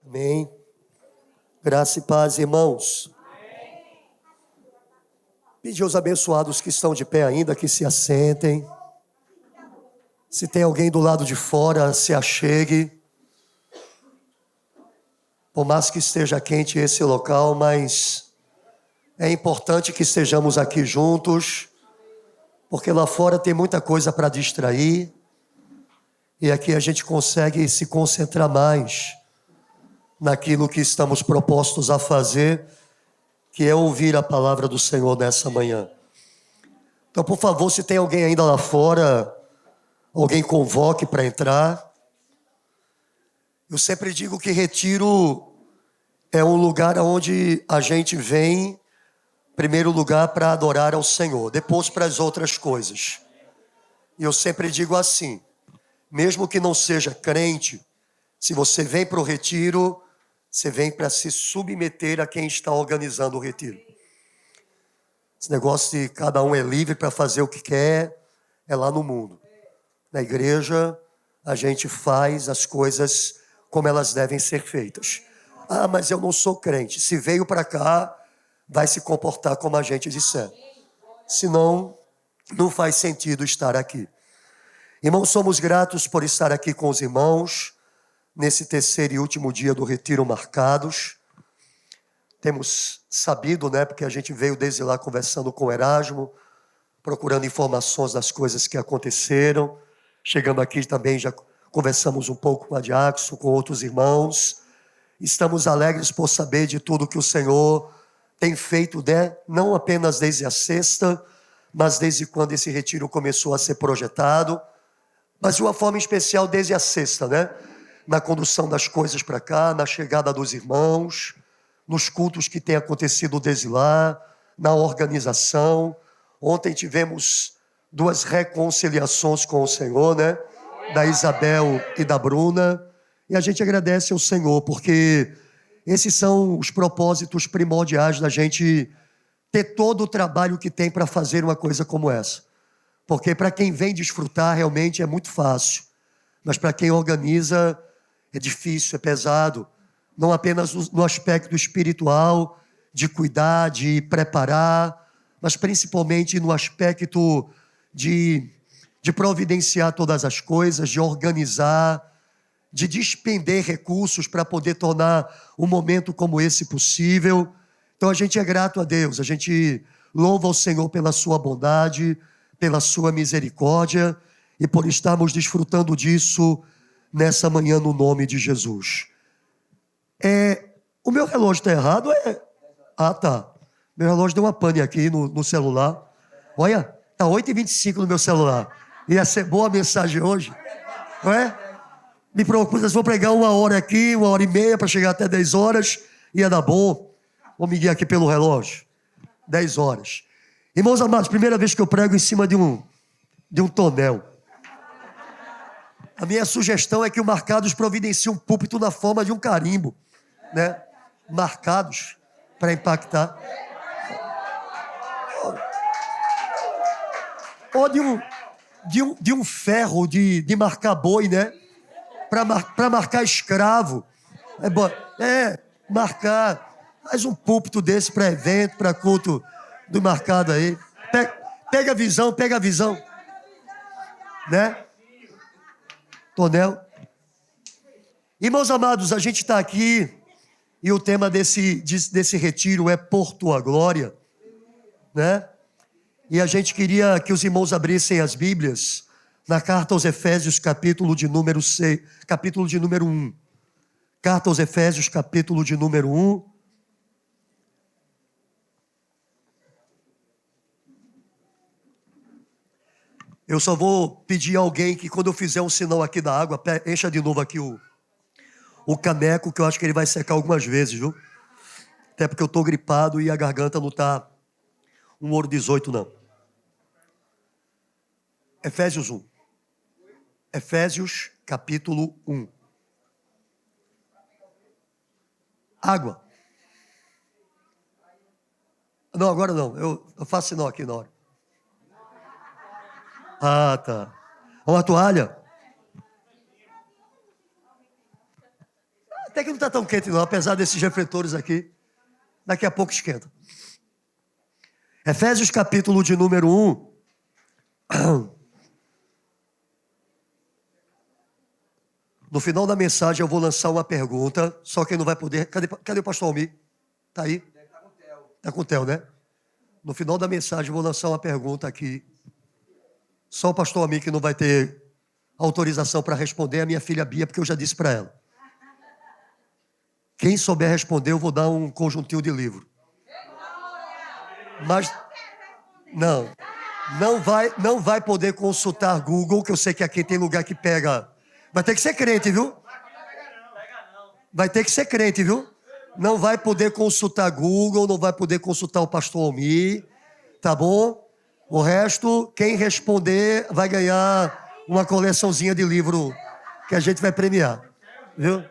Amém. Graça e paz, irmãos. Pedir aos abençoados que estão de pé ainda que se assentem. Se tem alguém do lado de fora, se achegue. Por mais que esteja quente esse local, mas é importante que estejamos aqui juntos, porque lá fora tem muita coisa para distrair e aqui a gente consegue se concentrar mais naquilo que estamos propostos a fazer, que é ouvir a palavra do Senhor nessa manhã. Então, por favor, se tem alguém ainda lá fora, alguém convoque para entrar. Eu sempre digo que retiro é um lugar onde a gente vem, em primeiro lugar, para adorar ao Senhor, depois para as outras coisas. E eu sempre digo assim, mesmo que não seja crente, se você vem para o retiro, você vem para se submeter a quem está organizando o retiro. Esse negócio de cada um é livre para fazer o que quer, é lá no mundo. Na igreja, a gente faz as coisas como elas devem ser feitas. Ah, mas eu não sou crente. Se veio para cá, vai se comportar como a gente disser. Senão, não faz sentido estar aqui. Irmãos, somos gratos por estar aqui com os irmãos, nesse terceiro e último dia do retiro marcados. Temos sabido, porque a gente veio desde lá conversando com o Erasmo, procurando informações das coisas que aconteceram. Chegando aqui também já conversamos um pouco com a Diaxo, com outros irmãos. Estamos alegres por saber de tudo que o Senhor tem feito, não apenas desde a sexta, mas desde quando esse retiro começou a ser projetado, mas de uma forma especial desde a sexta, na condução das coisas para cá, na chegada dos irmãos, nos cultos que têm acontecido desde lá, na organização. Ontem tivemos 2 reconciliações com o Senhor, da Isabel e da Bruna, e a gente agradece ao Senhor, porque esses são os propósitos primordiais da gente ter todo o trabalho que tem para fazer uma coisa como essa. Porque para quem vem desfrutar realmente é muito fácil, mas para quem organiza é difícil, é pesado, não apenas no aspecto espiritual, de cuidar, de preparar, mas principalmente no aspecto de providenciar todas as coisas, de organizar, de despender recursos para poder tornar um momento como esse possível. Então a gente é grato a Deus, a gente louva o Senhor pela sua bondade, pela sua misericórdia e por estarmos desfrutando disso nessa manhã no nome de Jesus. O meu relógio está errado? Ah, tá. Meu relógio deu uma pane aqui no celular. Olha, está 8h25 no meu celular. Ia ser boa a mensagem hoje, não é? Me preocupa, vou pregar 1 hora aqui, 1h30 para chegar até 10 horas. Ia dar bom. Vou me guiar aqui pelo relógio. 10 horas. Irmãos amados, primeira vez que eu prego em cima de um tonel. A minha sugestão é que o Marcados providencie um púlpito na forma de um carimbo, Marcados para impactar. Ou de um ferro de marcar boi, para marcar escravo. Marcar. Faz um púlpito desse para evento, para culto do marcado aí. Pega a visão. Tonel. Irmãos amados, a gente está aqui e o tema desse retiro é Por Tua Glória, E a gente queria que os irmãos abrissem as Bíblias na carta aos Efésios, capítulo de número 1. Carta aos Efésios, capítulo de número 1. Eu só vou pedir a alguém que quando eu fizer um sinal aqui da água, encha de novo aqui o caneco, que eu acho que ele vai secar algumas vezes, viu? Até porque eu estou gripado e a garganta não está um ouro 18, não. Efésios 1. Efésios, capítulo 1. Água. Não, agora não. Eu faço sinal aqui na hora. Ah, tá. Uma toalha. Até que não está tão quente não, apesar desses refletores aqui. Daqui a pouco esquenta. Efésios capítulo de número 1. No final da mensagem eu vou lançar uma pergunta, só quem não vai poder... Cadê o pastor Almir? Está aí? Está com o Theo, né? No final da mensagem eu vou lançar uma pergunta aqui. Só o pastor Almir que não vai ter autorização para responder, a minha filha Bia, porque eu já disse para ela. Quem souber responder, eu vou dar um conjuntinho de livro. Mas não vai poder consultar Google, que eu sei que aqui tem lugar que pega. Vai ter que ser crente, viu? Vai ter que ser crente, viu? Não vai poder consultar Google, não vai poder consultar o pastor Almir, tá bom? O resto, quem responder vai ganhar uma coleçãozinha de livro que a gente vai premiar, viu?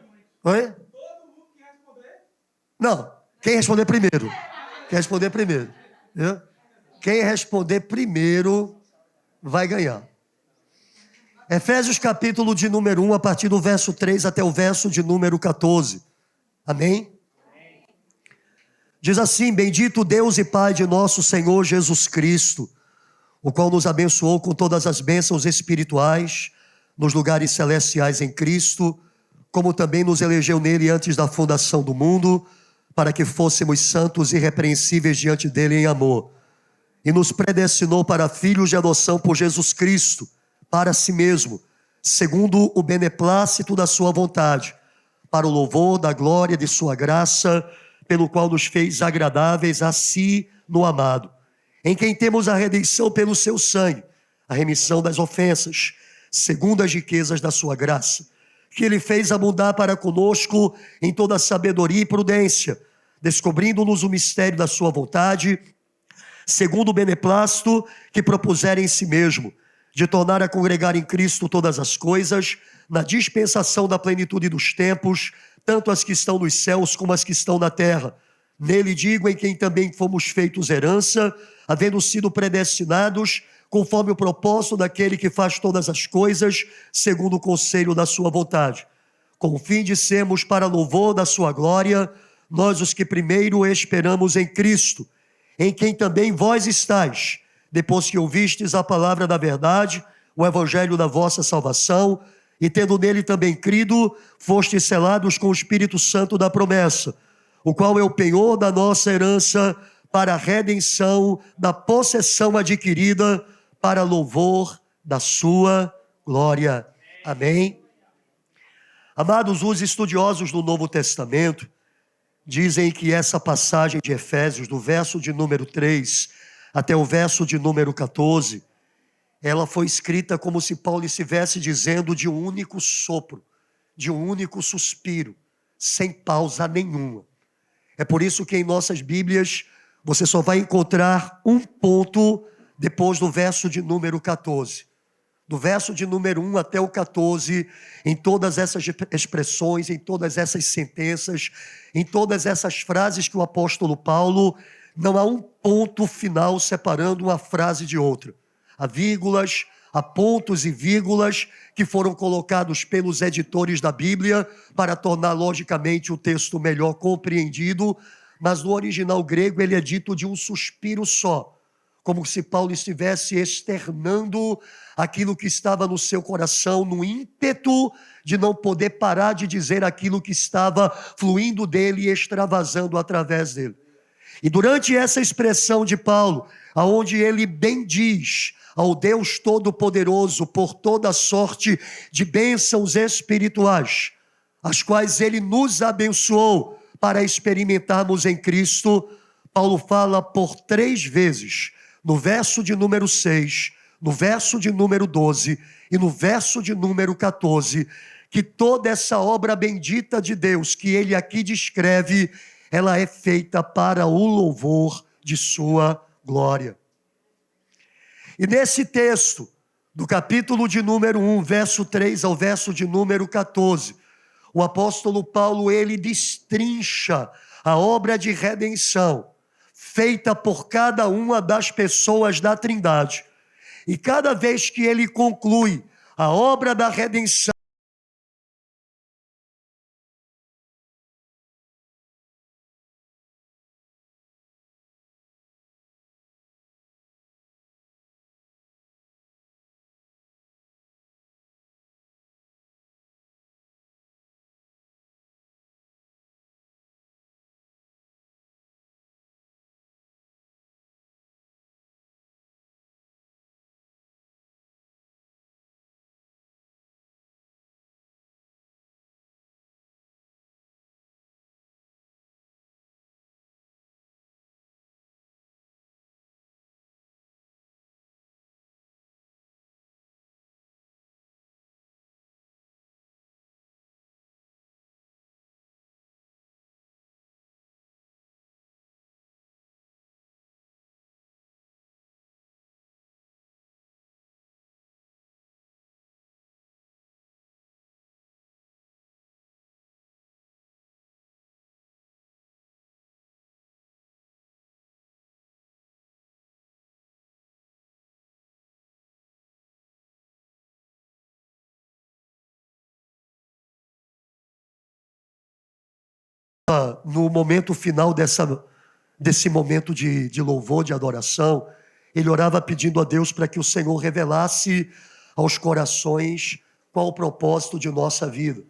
Oi? Não, quem responder primeiro. Quem responder primeiro, viu? Quem responder primeiro vai ganhar. Efésios capítulo de número 1, a partir do verso 3 até o verso de número 14. Amém? Diz assim: bendito Deus e Pai de nosso Senhor Jesus Cristo, o qual nos abençoou com todas as bênçãos espirituais nos lugares celestiais em Cristo, como também nos elegeu nele antes da fundação do mundo, para que fôssemos santos e irrepreensíveis diante dele em amor. E nos predestinou para filhos de adoção por Jesus Cristo, para si mesmo, segundo o beneplácito da sua vontade, para o louvor da glória de sua graça, pelo qual nos fez agradáveis a si no amado, em quem temos a redenção pelo seu sangue, a remissão das ofensas, segundo as riquezas da sua graça, que ele fez abundar para conosco em toda sabedoria e prudência, descobrindo-nos o mistério da sua vontade, segundo o beneplácito que propusera em si mesmo, de tornar a congregar em Cristo todas as coisas, na dispensação da plenitude dos tempos, tanto as que estão nos céus como as que estão na terra. Nele digo, em quem também fomos feitos herança, havendo sido predestinados, conforme o propósito daquele que faz todas as coisas, segundo o conselho da sua vontade, com o fim de sermos para louvor da sua glória, nós os que primeiro esperamos em Cristo, em quem também vós estáis, depois que ouvistes a palavra da verdade, o evangelho da vossa salvação, e tendo nele também crido, fostes selados com o Espírito Santo da promessa, o qual é o penhor da nossa herança para a redenção da possessão adquirida para louvor da sua glória. Amém? Amados, os estudiosos do Novo Testamento dizem que essa passagem de Efésios, do verso de número 3 até o verso de número 14, ela foi escrita como se Paulo estivesse dizendo de um único sopro, de um único suspiro, sem pausa nenhuma. É por isso que em nossas Bíblias você só vai encontrar um ponto depois do verso de número 14. Do verso de número 1 até o 14, em todas essas expressões, em todas essas sentenças, em todas essas frases que o apóstolo Paulo, não há um ponto final separando uma frase de outra. Há vírgulas, há pontos e vírgulas que foram colocados pelos editores da Bíblia para tornar, logicamente, o texto melhor compreendido, mas no original grego ele é dito de um suspiro só, como se Paulo estivesse externando aquilo que estava no seu coração, no ímpeto de não poder parar de dizer aquilo que estava fluindo dele e extravasando através dele. E durante essa expressão de Paulo, aonde ele bendiz ao Deus Todo-Poderoso por toda sorte de bênçãos espirituais, as quais ele nos abençoou para experimentarmos em Cristo, Paulo fala por 3 vezes, no verso de número 6, no verso de número 12 e no verso de número 14, que toda essa obra bendita de Deus que ele aqui descreve, ela é feita para o louvor de sua glória. E nesse texto, do capítulo de número 1, verso 3 ao verso de número 14, o apóstolo Paulo, ele destrincha a obra de redenção feita por cada uma das pessoas da Trindade. E cada vez que ele conclui a obra da redenção, No momento final desse momento de louvor, de adoração, ele orava pedindo a Deus para que o Senhor revelasse aos corações qual o propósito de nossa vida,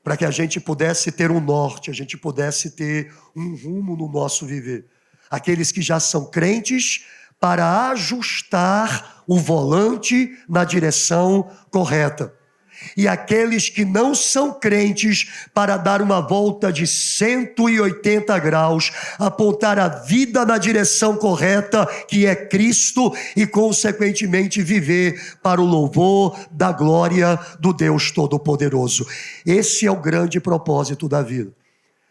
para que a gente pudesse ter um norte, a gente pudesse ter um rumo no nosso viver. Aqueles que já são crentes, para ajustar o volante na direção correta. E aqueles que não são crentes, para dar uma volta de 180 graus, apontar a vida na direção correta, que é Cristo, e consequentemente viver para o louvor da glória do Deus Todo-Poderoso. Esse é o grande propósito da vida.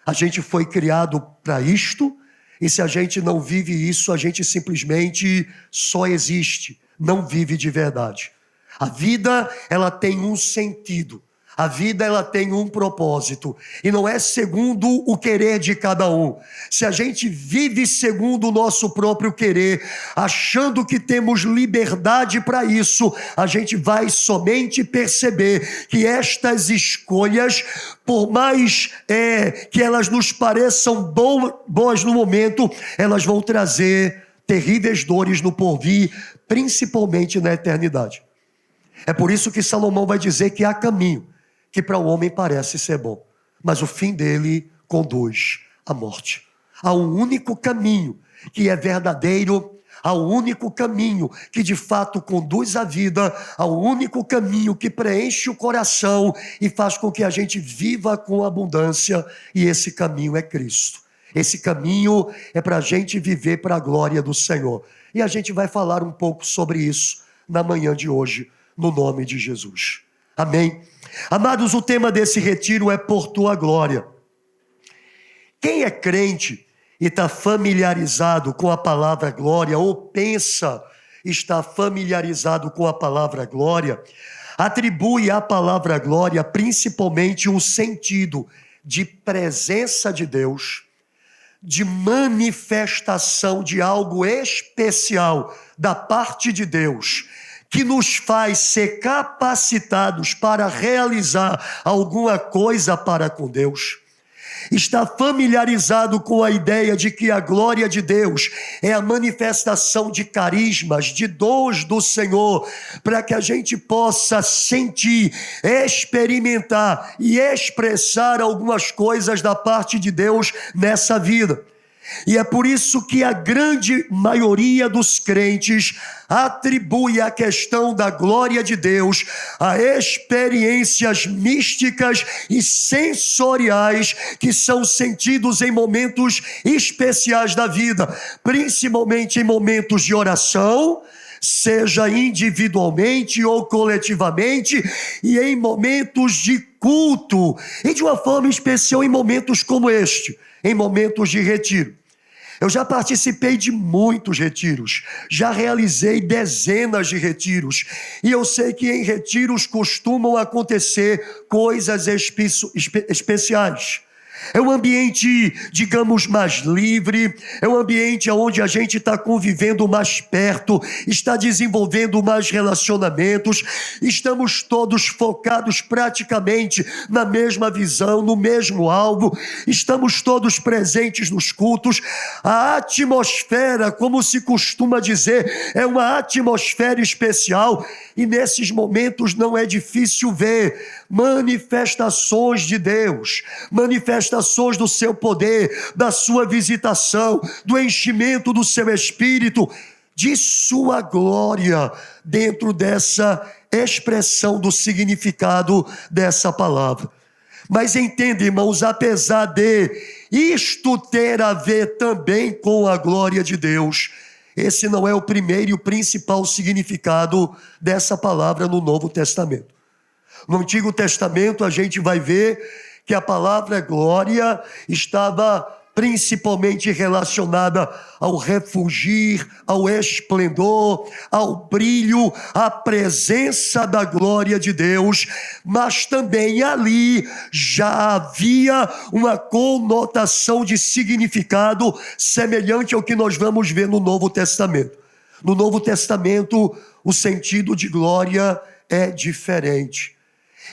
A gente foi criado para isto, e se a gente não vive isso, a gente simplesmente só existe, não vive de verdade. A vida, ela tem um sentido. A vida, ela tem um propósito. E não é segundo o querer de cada um. Se a gente vive segundo o nosso próprio querer, achando que temos liberdade para isso, a gente vai somente perceber que estas escolhas, por mais que elas nos pareçam boas no momento, elas vão trazer terríveis dores no porvir, principalmente na eternidade. É por isso que Salomão vai dizer que há caminho que para o homem parece ser bom, mas o fim dele conduz à morte. Há um único caminho que é verdadeiro, há um único caminho que de fato conduz à vida, há um único caminho que preenche o coração e faz com que a gente viva com abundância, e esse caminho é Cristo. Esse caminho é para a gente viver para a glória do Senhor. E a gente vai falar um pouco sobre isso na manhã de hoje, no nome de Jesus. Amém? Amados, o tema desse retiro é por tua glória. Quem é crente e está familiarizado com a palavra glória, ou pensa estar familiarizado com a palavra glória, atribui à palavra glória principalmente um sentido de presença de Deus, de manifestação de algo especial da parte de Deus, que nos faz ser capacitados para realizar alguma coisa para com Deus. Está familiarizado com a ideia de que a glória de Deus é a manifestação de carismas, de dons do Senhor, para que a gente possa sentir, experimentar e expressar algumas coisas da parte de Deus nessa vida. E é por isso que a grande maioria dos crentes atribui a questão da glória de Deus a experiências místicas e sensoriais que são sentidos em momentos especiais da vida, principalmente em momentos de oração, seja individualmente ou coletivamente, e em momentos de culto, e de uma forma especial em momentos como este, em momentos de retiro. Eu já participei de muitos retiros, já realizei dezenas de retiros, e eu sei que em retiros costumam acontecer coisas especiais. É um ambiente, digamos, mais livre, é um ambiente onde a gente está convivendo mais perto, está desenvolvendo mais relacionamentos, estamos todos focados praticamente na mesma visão, no mesmo alvo, estamos todos presentes nos cultos. A atmosfera, como se costuma dizer, é uma atmosfera especial, e nesses momentos não é difícil ver manifestações de Deus, manifestações do seu poder, da sua visitação, do enchimento do seu Espírito, de sua glória, dentro dessa expressão do significado dessa palavra. Mas entende, irmãos, apesar de isto ter a ver também com a glória de Deus, esse não é o primeiro e o principal significado dessa palavra no Novo Testamento. No Antigo Testamento a gente vai ver que a palavra glória estava principalmente relacionada ao refulgir, ao esplendor, ao brilho, à presença da glória de Deus, mas também ali já havia uma conotação de significado semelhante ao que nós vamos ver no Novo Testamento. No Novo Testamento, o sentido de glória é diferente.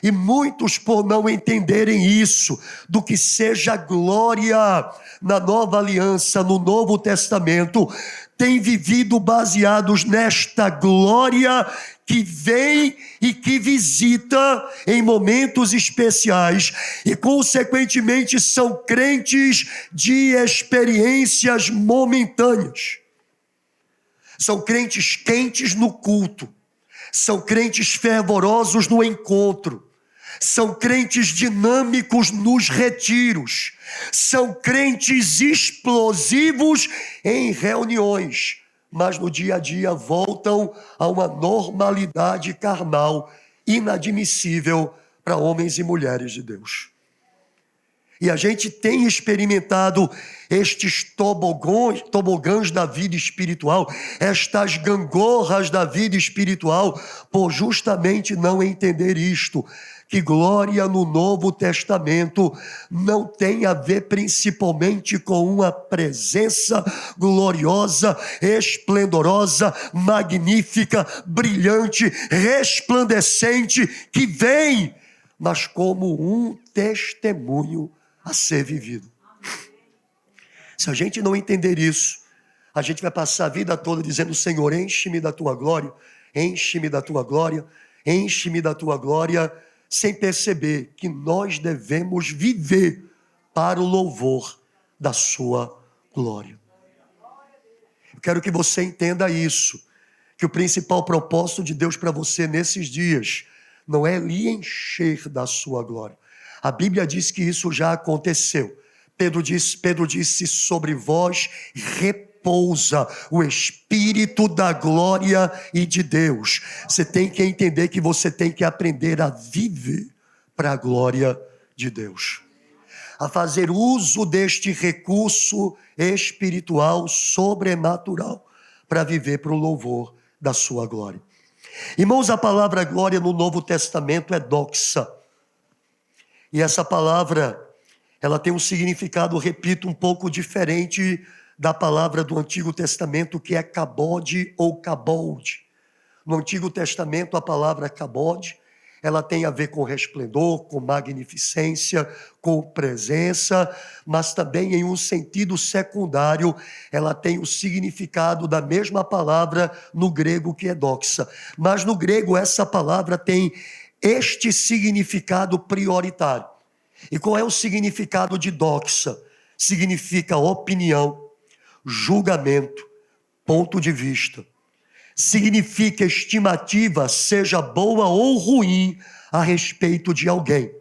E muitos, por não entenderem isso, do que seja glória na nova aliança, no Novo Testamento, têm vivido baseados nesta glória que vem e que visita em momentos especiais e, consequentemente, são crentes de experiências momentâneas. São crentes quentes no culto, são crentes fervorosos no encontro, são crentes dinâmicos nos retiros, são crentes explosivos em reuniões, mas no dia a dia voltam a uma normalidade carnal inadmissível para homens e mulheres de Deus. E a gente tem experimentado estes tobogãs da vida espiritual, estas gangorras da vida espiritual, por justamente não entender isto, que glória no Novo Testamento não tem a ver principalmente com uma presença gloriosa, esplendorosa, magnífica, brilhante, resplandecente, que vem, mas como um testemunho a ser vivido. Se a gente não entender isso, a gente vai passar a vida toda dizendo: Senhor, enche-me da tua glória, enche-me da tua glória, enche-me da tua glória, sem perceber que nós devemos viver para o louvor da sua glória. Eu quero que você entenda isso, que o principal propósito de Deus para você nesses dias não é lhe encher da sua glória. A Bíblia diz que isso já aconteceu. Pedro disse: sobre vós repousa o Espírito da glória e de Deus. Você tem que entender que você tem que aprender a viver para a glória de Deus, a fazer uso deste recurso espiritual sobrenatural para viver para o louvor da sua glória. Irmãos, a palavra glória no Novo Testamento é doxa. E essa palavra, ela tem um significado, repito, um pouco diferente da palavra do Antigo Testamento, que é kabod ou kabod. No Antigo Testamento, a palavra kabod, ela tem a ver com resplendor, com magnificência, com presença, mas também em um sentido secundário, ela tem o significado da mesma palavra no grego, que é doxa. Mas no grego essa palavra tem este significado prioritário. E qual é o significado de doxa? Significa opinião, julgamento, ponto de vista. Significa estimativa, seja boa ou ruim, a respeito de alguém.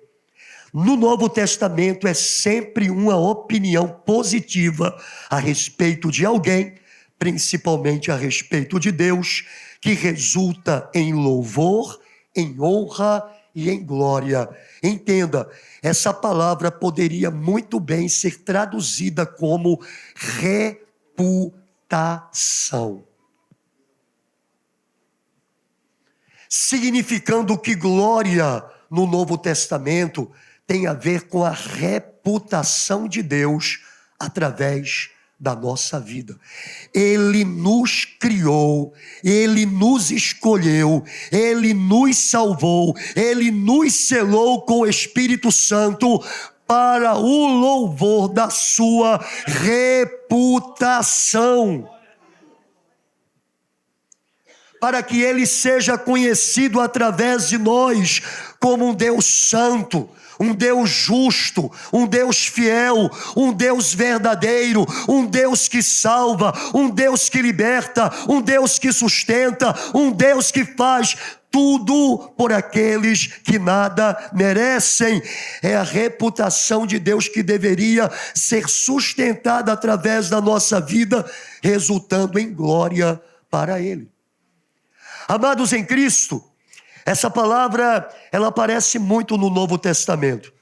No Novo Testamento é sempre uma opinião positiva a respeito de alguém, principalmente a respeito de Deus, que resulta em louvor, em honra e em glória. Entenda, essa palavra poderia muito bem ser traduzida como reputação. Significando que glória no Novo Testamento tem a ver com a reputação de Deus através da nossa vida. Ele nos criou, Ele nos escolheu, Ele nos salvou, Ele nos selou com o Espírito Santo para o louvor da sua reputação. Para que Ele seja conhecido através de nós como um Deus santo, um Deus justo, um Deus fiel, um Deus verdadeiro, um Deus que salva, um Deus que liberta, um Deus que sustenta, um Deus que faz tudo por aqueles que nada merecem. É a reputação de Deus que deveria ser sustentada através da nossa vida, resultando em glória para Ele. Amados em Cristo, essa palavra, ela aparece muito no Novo Testamento.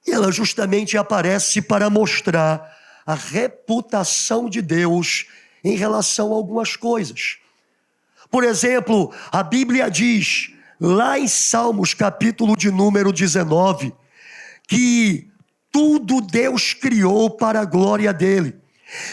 E ela justamente aparece para mostrar a reputação de Deus em relação a algumas coisas. Por exemplo, a Bíblia diz, lá em Salmos, capítulo de número 19, que tudo Deus criou para a glória dele.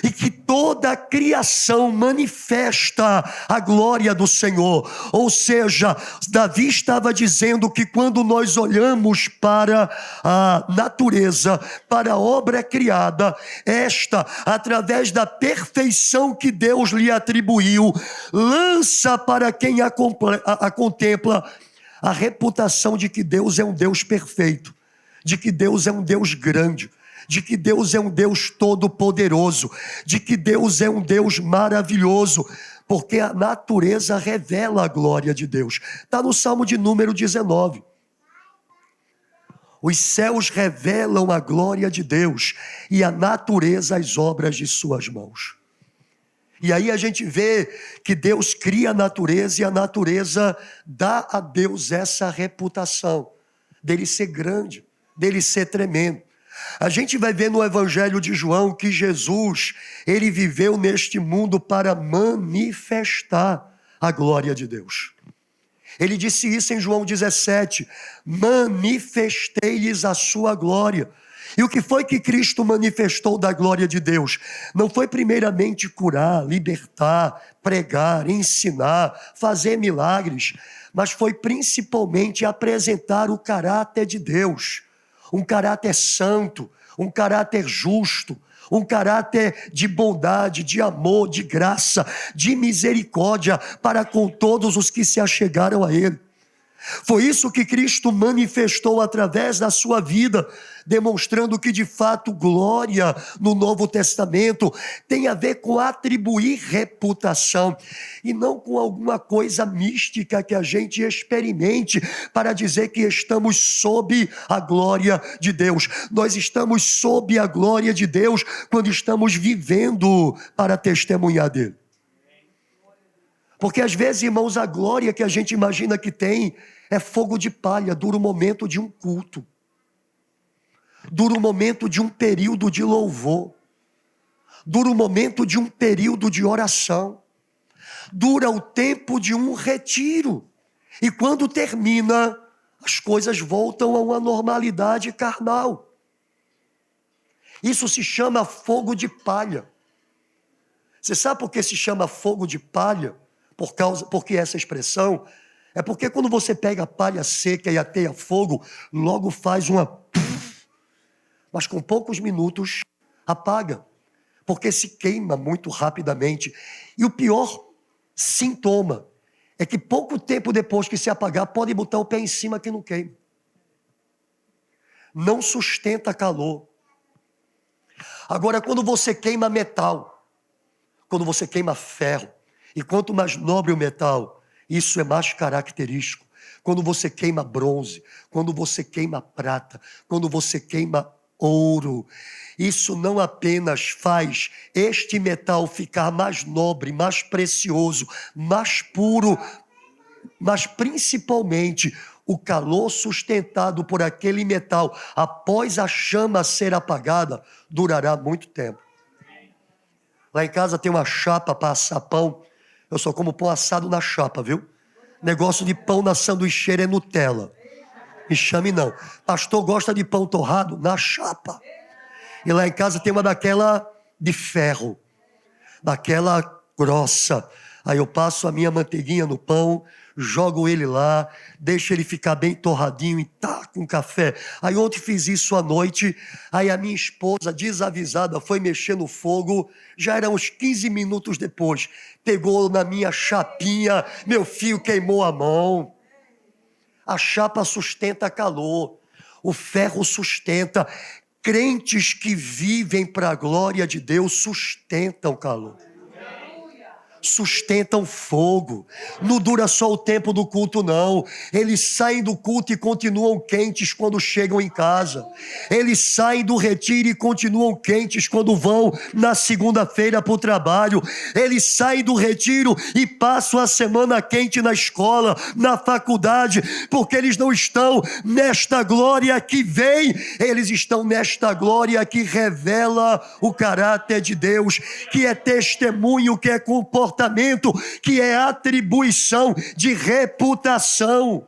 e que toda a criação manifesta a glória do Senhor. Ou seja, Davi estava dizendo que quando nós olhamos para a natureza, para a obra criada, esta, através da perfeição que Deus lhe atribuiu, lança para quem a contempla a reputação de que Deus é um Deus perfeito, de que Deus é um Deus grande, de que Deus é um Deus todo-poderoso, de que Deus é um Deus maravilhoso, porque a natureza revela a glória de Deus. Está no Salmo de número 19. Os céus revelam a glória de Deus e a natureza as obras de suas mãos. E aí a gente vê que Deus cria a natureza e a natureza dá a Deus essa reputação dele ser grande, dele ser tremendo. A gente vai ver no Evangelho de João que Jesus, ele viveu neste mundo para manifestar a glória de Deus. Ele disse isso em João 17, manifestei-lhes a sua glória. E o que foi que Cristo manifestou da glória de Deus? Não foi primeiramente curar, libertar, pregar, ensinar, fazer milagres, mas foi principalmente apresentar o caráter de Deus. Um caráter santo, um caráter justo, um caráter de bondade, de amor, de graça, de misericórdia para com todos os que se achegaram a Ele. Foi isso que Cristo manifestou através da sua vida, demonstrando que de fato glória no Novo Testamento tem a ver com atribuir reputação e não com alguma coisa mística que a gente experimente para dizer que estamos sob a glória de Deus. Nós estamos sob a glória de Deus quando estamos vivendo para testemunhar dele. Porque às vezes, irmãos, a glória que a gente imagina que tem é fogo de palha, dura o momento de um culto. Dura o momento de um período de louvor. Dura o momento de um período de oração. Dura o tempo de um retiro. E quando termina, as coisas voltam a uma normalidade carnal. Isso se chama fogo de palha. Você sabe por que se chama fogo de palha? Por que essa expressão? É porque quando você pega a palha seca e ateia fogo, logo faz uma... Mas com poucos minutos apaga, porque se queima muito rapidamente. E o pior sintoma é que pouco tempo depois que se apagar, pode botar o pé em cima que não queima. Não sustenta calor. Agora, quando você queima metal, quando você queima ferro, e quanto mais nobre o metal, isso é mais característico. Quando você queima bronze, quando você queima prata, quando você queima ouro, isso não apenas faz este metal ficar mais nobre, mais precioso, mais puro, mas principalmente o calor sustentado por aquele metal após a chama ser apagada durará muito tempo. Lá em casa tem uma chapa para assar pão. Eu só como pão assado na chapa, viu? Negócio de pão na sanduicheira é Nutella. Me chame não. Pastor gosta de pão torrado? Na chapa. E lá em casa tem uma daquela de ferro. Daquela grossa. Aí eu passo a minha manteiguinha no pão, jogo ele lá, deixo ele ficar bem torradinho e tá com café. Aí ontem fiz isso à noite, aí a minha esposa, desavisada, foi mexer no fogo, já eram uns 15 minutos depois, pegou na minha chapinha, meu fio queimou a mão. A chapa sustenta calor, o ferro sustenta. Crentes que vivem para a glória de Deus sustentam calor. Sustentam fogo, não dura só o tempo do culto não, eles saem do culto e continuam quentes quando chegam em casa, eles saem do retiro e continuam quentes quando vão na segunda-feira para o trabalho, eles saem do retiro e passam a semana quente na escola, na faculdade, porque eles não estão nesta glória que vem, eles estão nesta glória que revela o caráter de Deus, que é testemunho, que é comportamento, que é atribuição de reputação.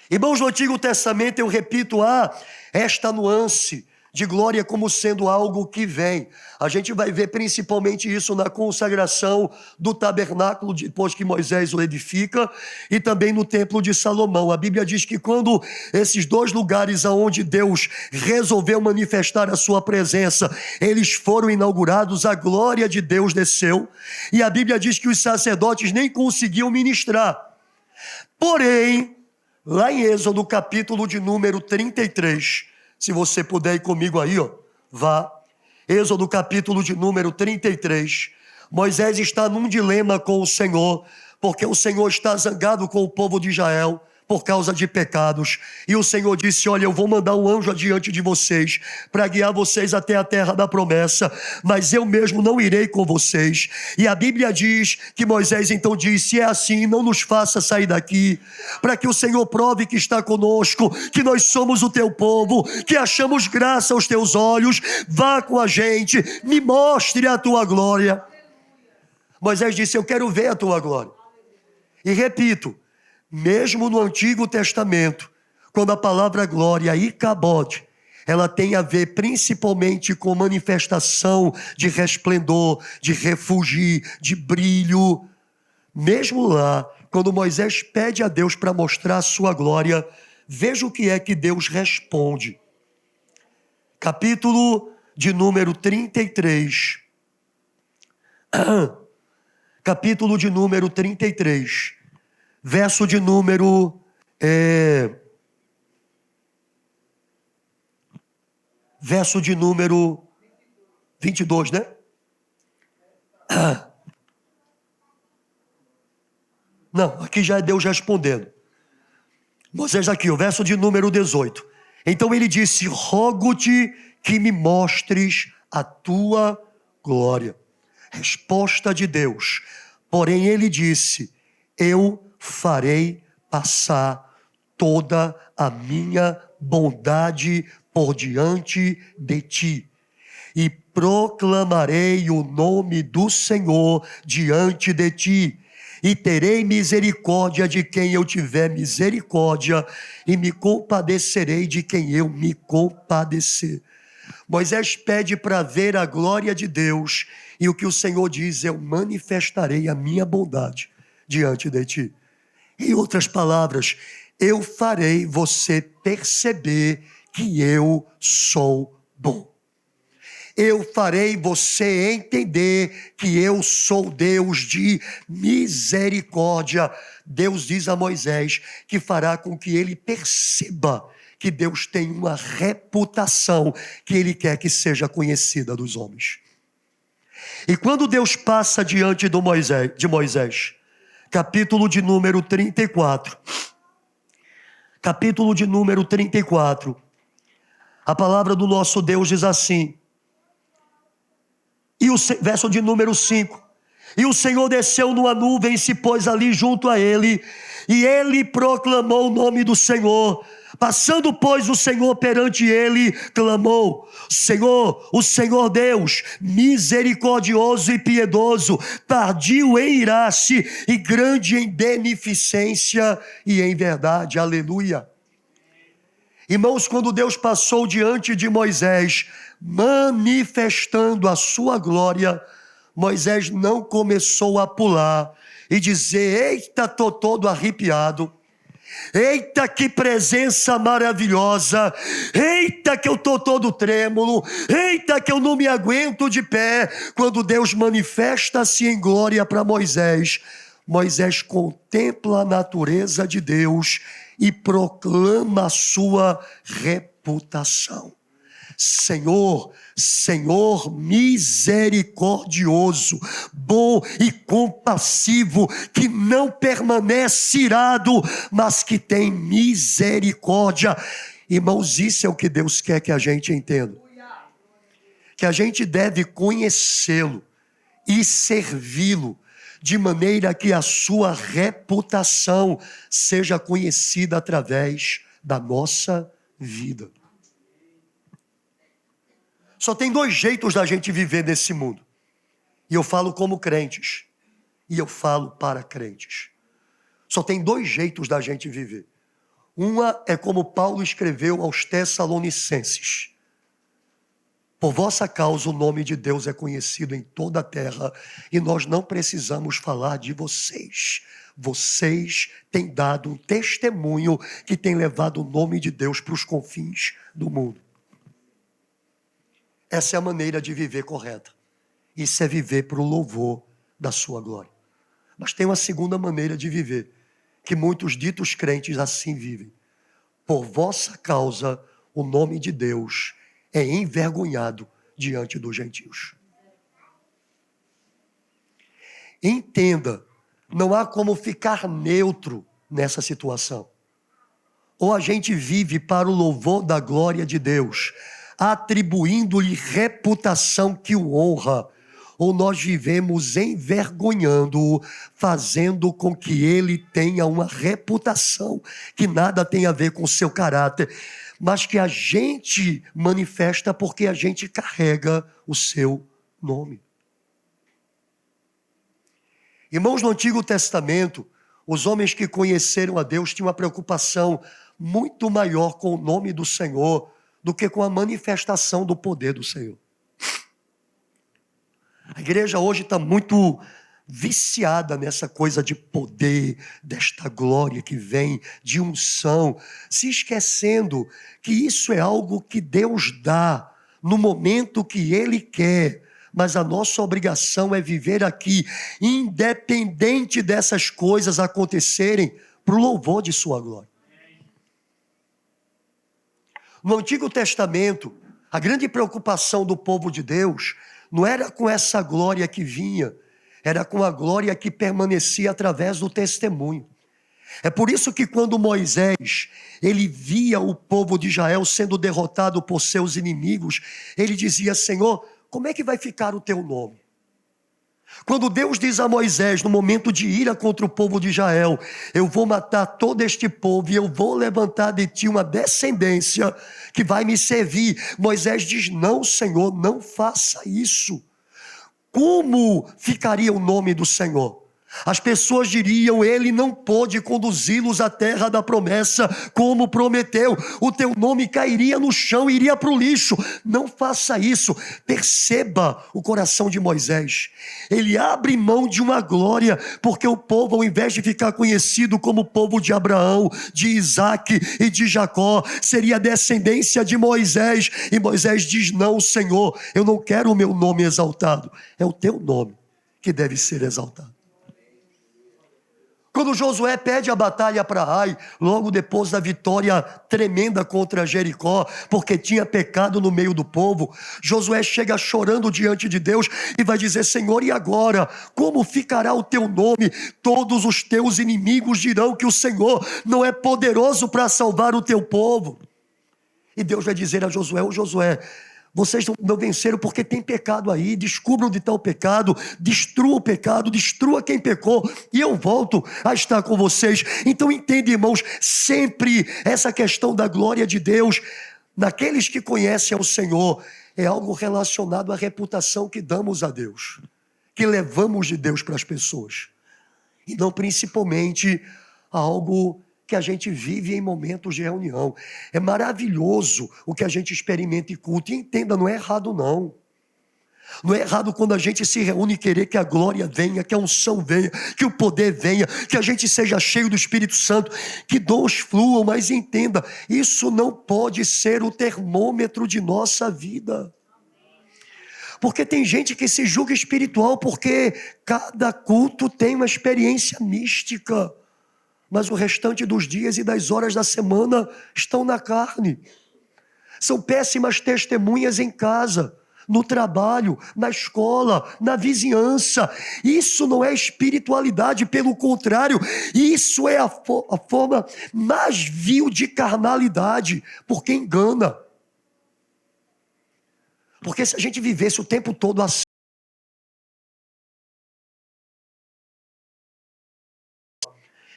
Irmãos, no Antigo Testamento, eu repito, há esta nuance de glória como sendo algo que vem. A gente vai ver principalmente isso na consagração do tabernáculo, depois que Moisés o edifica, e também no templo de Salomão. A Bíblia diz que quando esses dois lugares onde Deus resolveu manifestar a sua presença, eles foram inaugurados, a glória de Deus desceu, e a Bíblia diz que os sacerdotes nem conseguiam ministrar. Porém, lá em Êxodo, capítulo de número 33, se você puder ir comigo aí, vá. Êxodo, capítulo de número 33. Moisés está num dilema com o Senhor, porque o Senhor está zangado com o povo de Israel por causa de pecados. E o Senhor disse: olha, eu vou mandar um anjo adiante de vocês para guiar vocês até a terra da promessa, mas eu mesmo não irei com vocês. E a Bíblia diz que Moisés então disse: se é assim, não nos faça sair daqui, para que o Senhor prove que está conosco, que nós somos o teu povo, que achamos graça aos teus olhos. Vá com a gente, me mostre a tua glória. Moisés disse: eu quero ver a tua glória. E repito, mesmo no Antigo Testamento, quando a palavra glória, ikabod, ela tem a ver principalmente com manifestação de resplendor, de refugio, de brilho. Mesmo lá, quando Moisés pede a Deus para mostrar a sua glória, veja o que é que Deus responde. Capítulo de número 33. Capítulo de número 33. Verso de número... verso de número 22, né? Não, aqui já é Deus respondendo. Moisés aqui, o verso de número 18. Então ele disse: rogo-te que me mostres a tua glória. Resposta de Deus. Porém ele disse: eu farei passar toda a minha bondade por diante de ti, e proclamarei o nome do Senhor diante de ti, e terei misericórdia de quem eu tiver misericórdia, e me compadecerei de quem eu me compadecer. Moisés pede para ver a glória de Deus, e o que o Senhor diz: eu manifestarei a minha bondade diante de ti. Em outras palavras, eu farei você perceber que eu sou bom. Eu farei você entender que eu sou Deus de misericórdia. Deus diz a Moisés que fará com que ele perceba que Deus tem uma reputação que ele quer que seja conhecida dos homens. E quando Deus passa diante de Moisés, capítulo de número 34. Capítulo de número 34. A palavra do nosso Deus diz assim. E o verso de número 5. E o Senhor desceu numa nuvem e se pôs ali junto a ele. E ele proclamou o nome do Senhor. Passando, pois, o Senhor perante ele, clamou: Senhor, o Senhor Deus, misericordioso e piedoso, tardio em irar-se e grande em beneficência e em verdade. Aleluia. Irmãos, quando Deus passou diante de Moisés, manifestando a sua glória, Moisés não começou a pular e dizer: eita, estou todo arrepiado. Eita, que presença maravilhosa. Eita, que eu estou todo trêmulo. Eita, que eu não me aguento de pé. Quando Deus manifesta-se em glória para Moisés, Moisés contempla a natureza de Deus e proclama a sua reputação. Senhor, Senhor misericordioso, bom e compassivo, que não permanece irado, mas que tem misericórdia. Irmãos, isso é o que Deus quer que a gente entenda. Que a gente deve conhecê-lo e servi-lo, de maneira que a sua reputação seja conhecida através da nossa vida. Só tem dois jeitos da gente viver nesse mundo. E eu falo como crentes. E eu falo para crentes. Só tem dois jeitos da gente viver. Uma é como Paulo escreveu aos Tessalonicenses. Por vossa causa o nome de Deus é conhecido em toda a terra e nós não precisamos falar de vocês. Vocês têm dado um testemunho que tem levado o nome de Deus para os confins do mundo. Essa é a maneira de viver correta. Isso é viver para o louvor da sua glória. Mas tem uma segunda maneira de viver, que muitos ditos crentes assim vivem. Por vossa causa o nome de Deus é envergonhado diante dos gentios. Entenda, não há como ficar neutro nessa situação. Ou a gente vive para o louvor da glória de Deus, atribuindo-lhe reputação que o honra, ou nós vivemos envergonhando-o, fazendo com que ele tenha uma reputação que nada tem a ver com o seu caráter, mas que a gente manifesta porque a gente carrega o seu nome. Irmãos, no Antigo Testamento, os homens que conheceram a Deus tinham uma preocupação muito maior com o nome do Senhor do que com a manifestação do poder do Senhor. A igreja hoje está muito viciada nessa coisa de poder, desta glória que vem, de unção, se esquecendo que isso é algo que Deus dá no momento que Ele quer, mas a nossa obrigação é viver aqui, independente dessas coisas acontecerem, para o louvor de sua glória. No Antigo Testamento, a grande preocupação do povo de Deus não era com essa glória que vinha, era com a glória que permanecia através do testemunho. É por isso que quando Moisés, ele via o povo de Israel sendo derrotado por seus inimigos, ele dizia: Senhor, como é que vai ficar o teu nome? Quando Deus diz a Moisés, no momento de ira contra o povo de Israel, eu vou matar todo este povo e eu vou levantar de ti uma descendência que vai me servir. Moisés diz: não, Senhor, não faça isso. Como ficaria o nome do Senhor? As pessoas diriam: ele não pôde conduzi-los à terra da promessa como prometeu. O teu nome cairia no chão, iria para o lixo. Não faça isso. Perceba o coração de Moisés. Ele abre mão de uma glória, porque o povo, ao invés de ficar conhecido como o povo de Abraão, de Isaac e de Jacó, seria a descendência de Moisés. E Moisés diz: não, Senhor, eu não quero o meu nome exaltado. É o teu nome que deve ser exaltado. Quando Josué pede a batalha para Ai, logo depois da vitória tremenda contra Jericó, porque tinha pecado no meio do povo, Josué chega chorando diante de Deus e vai dizer: Senhor, e agora? Como ficará o teu nome? Todos os teus inimigos dirão que o Senhor não é poderoso para salvar o teu povo. E Deus vai dizer a Josué: ô Josué, vocês não venceram porque tem pecado aí. Descubram onde está o pecado, destrua o pecado, destrua quem pecou, e eu volto a estar com vocês. Então entende, irmãos, sempre essa questão da glória de Deus naqueles que conhecem ao Senhor é algo relacionado à reputação que damos a Deus, que levamos de Deus para as pessoas, e não principalmente a algo que a gente vive em momentos de reunião. É maravilhoso o que a gente experimenta em culto. E entenda, não é errado não. Não é errado quando a gente se reúne e querer que a glória venha, que a unção venha, que o poder venha, que a gente seja cheio do Espírito Santo, que dons fluam, mas entenda, isso não pode ser o termômetro de nossa vida. Porque tem gente que se julga espiritual porque cada culto tem uma experiência mística, mas o restante dos dias e das horas da semana estão na carne. São péssimas testemunhas em casa, no trabalho, na escola, na vizinhança. Isso não é espiritualidade, pelo contrário, isso é a forma mais vil de carnalidade, porque engana. Porque se a gente vivesse o tempo todo assim,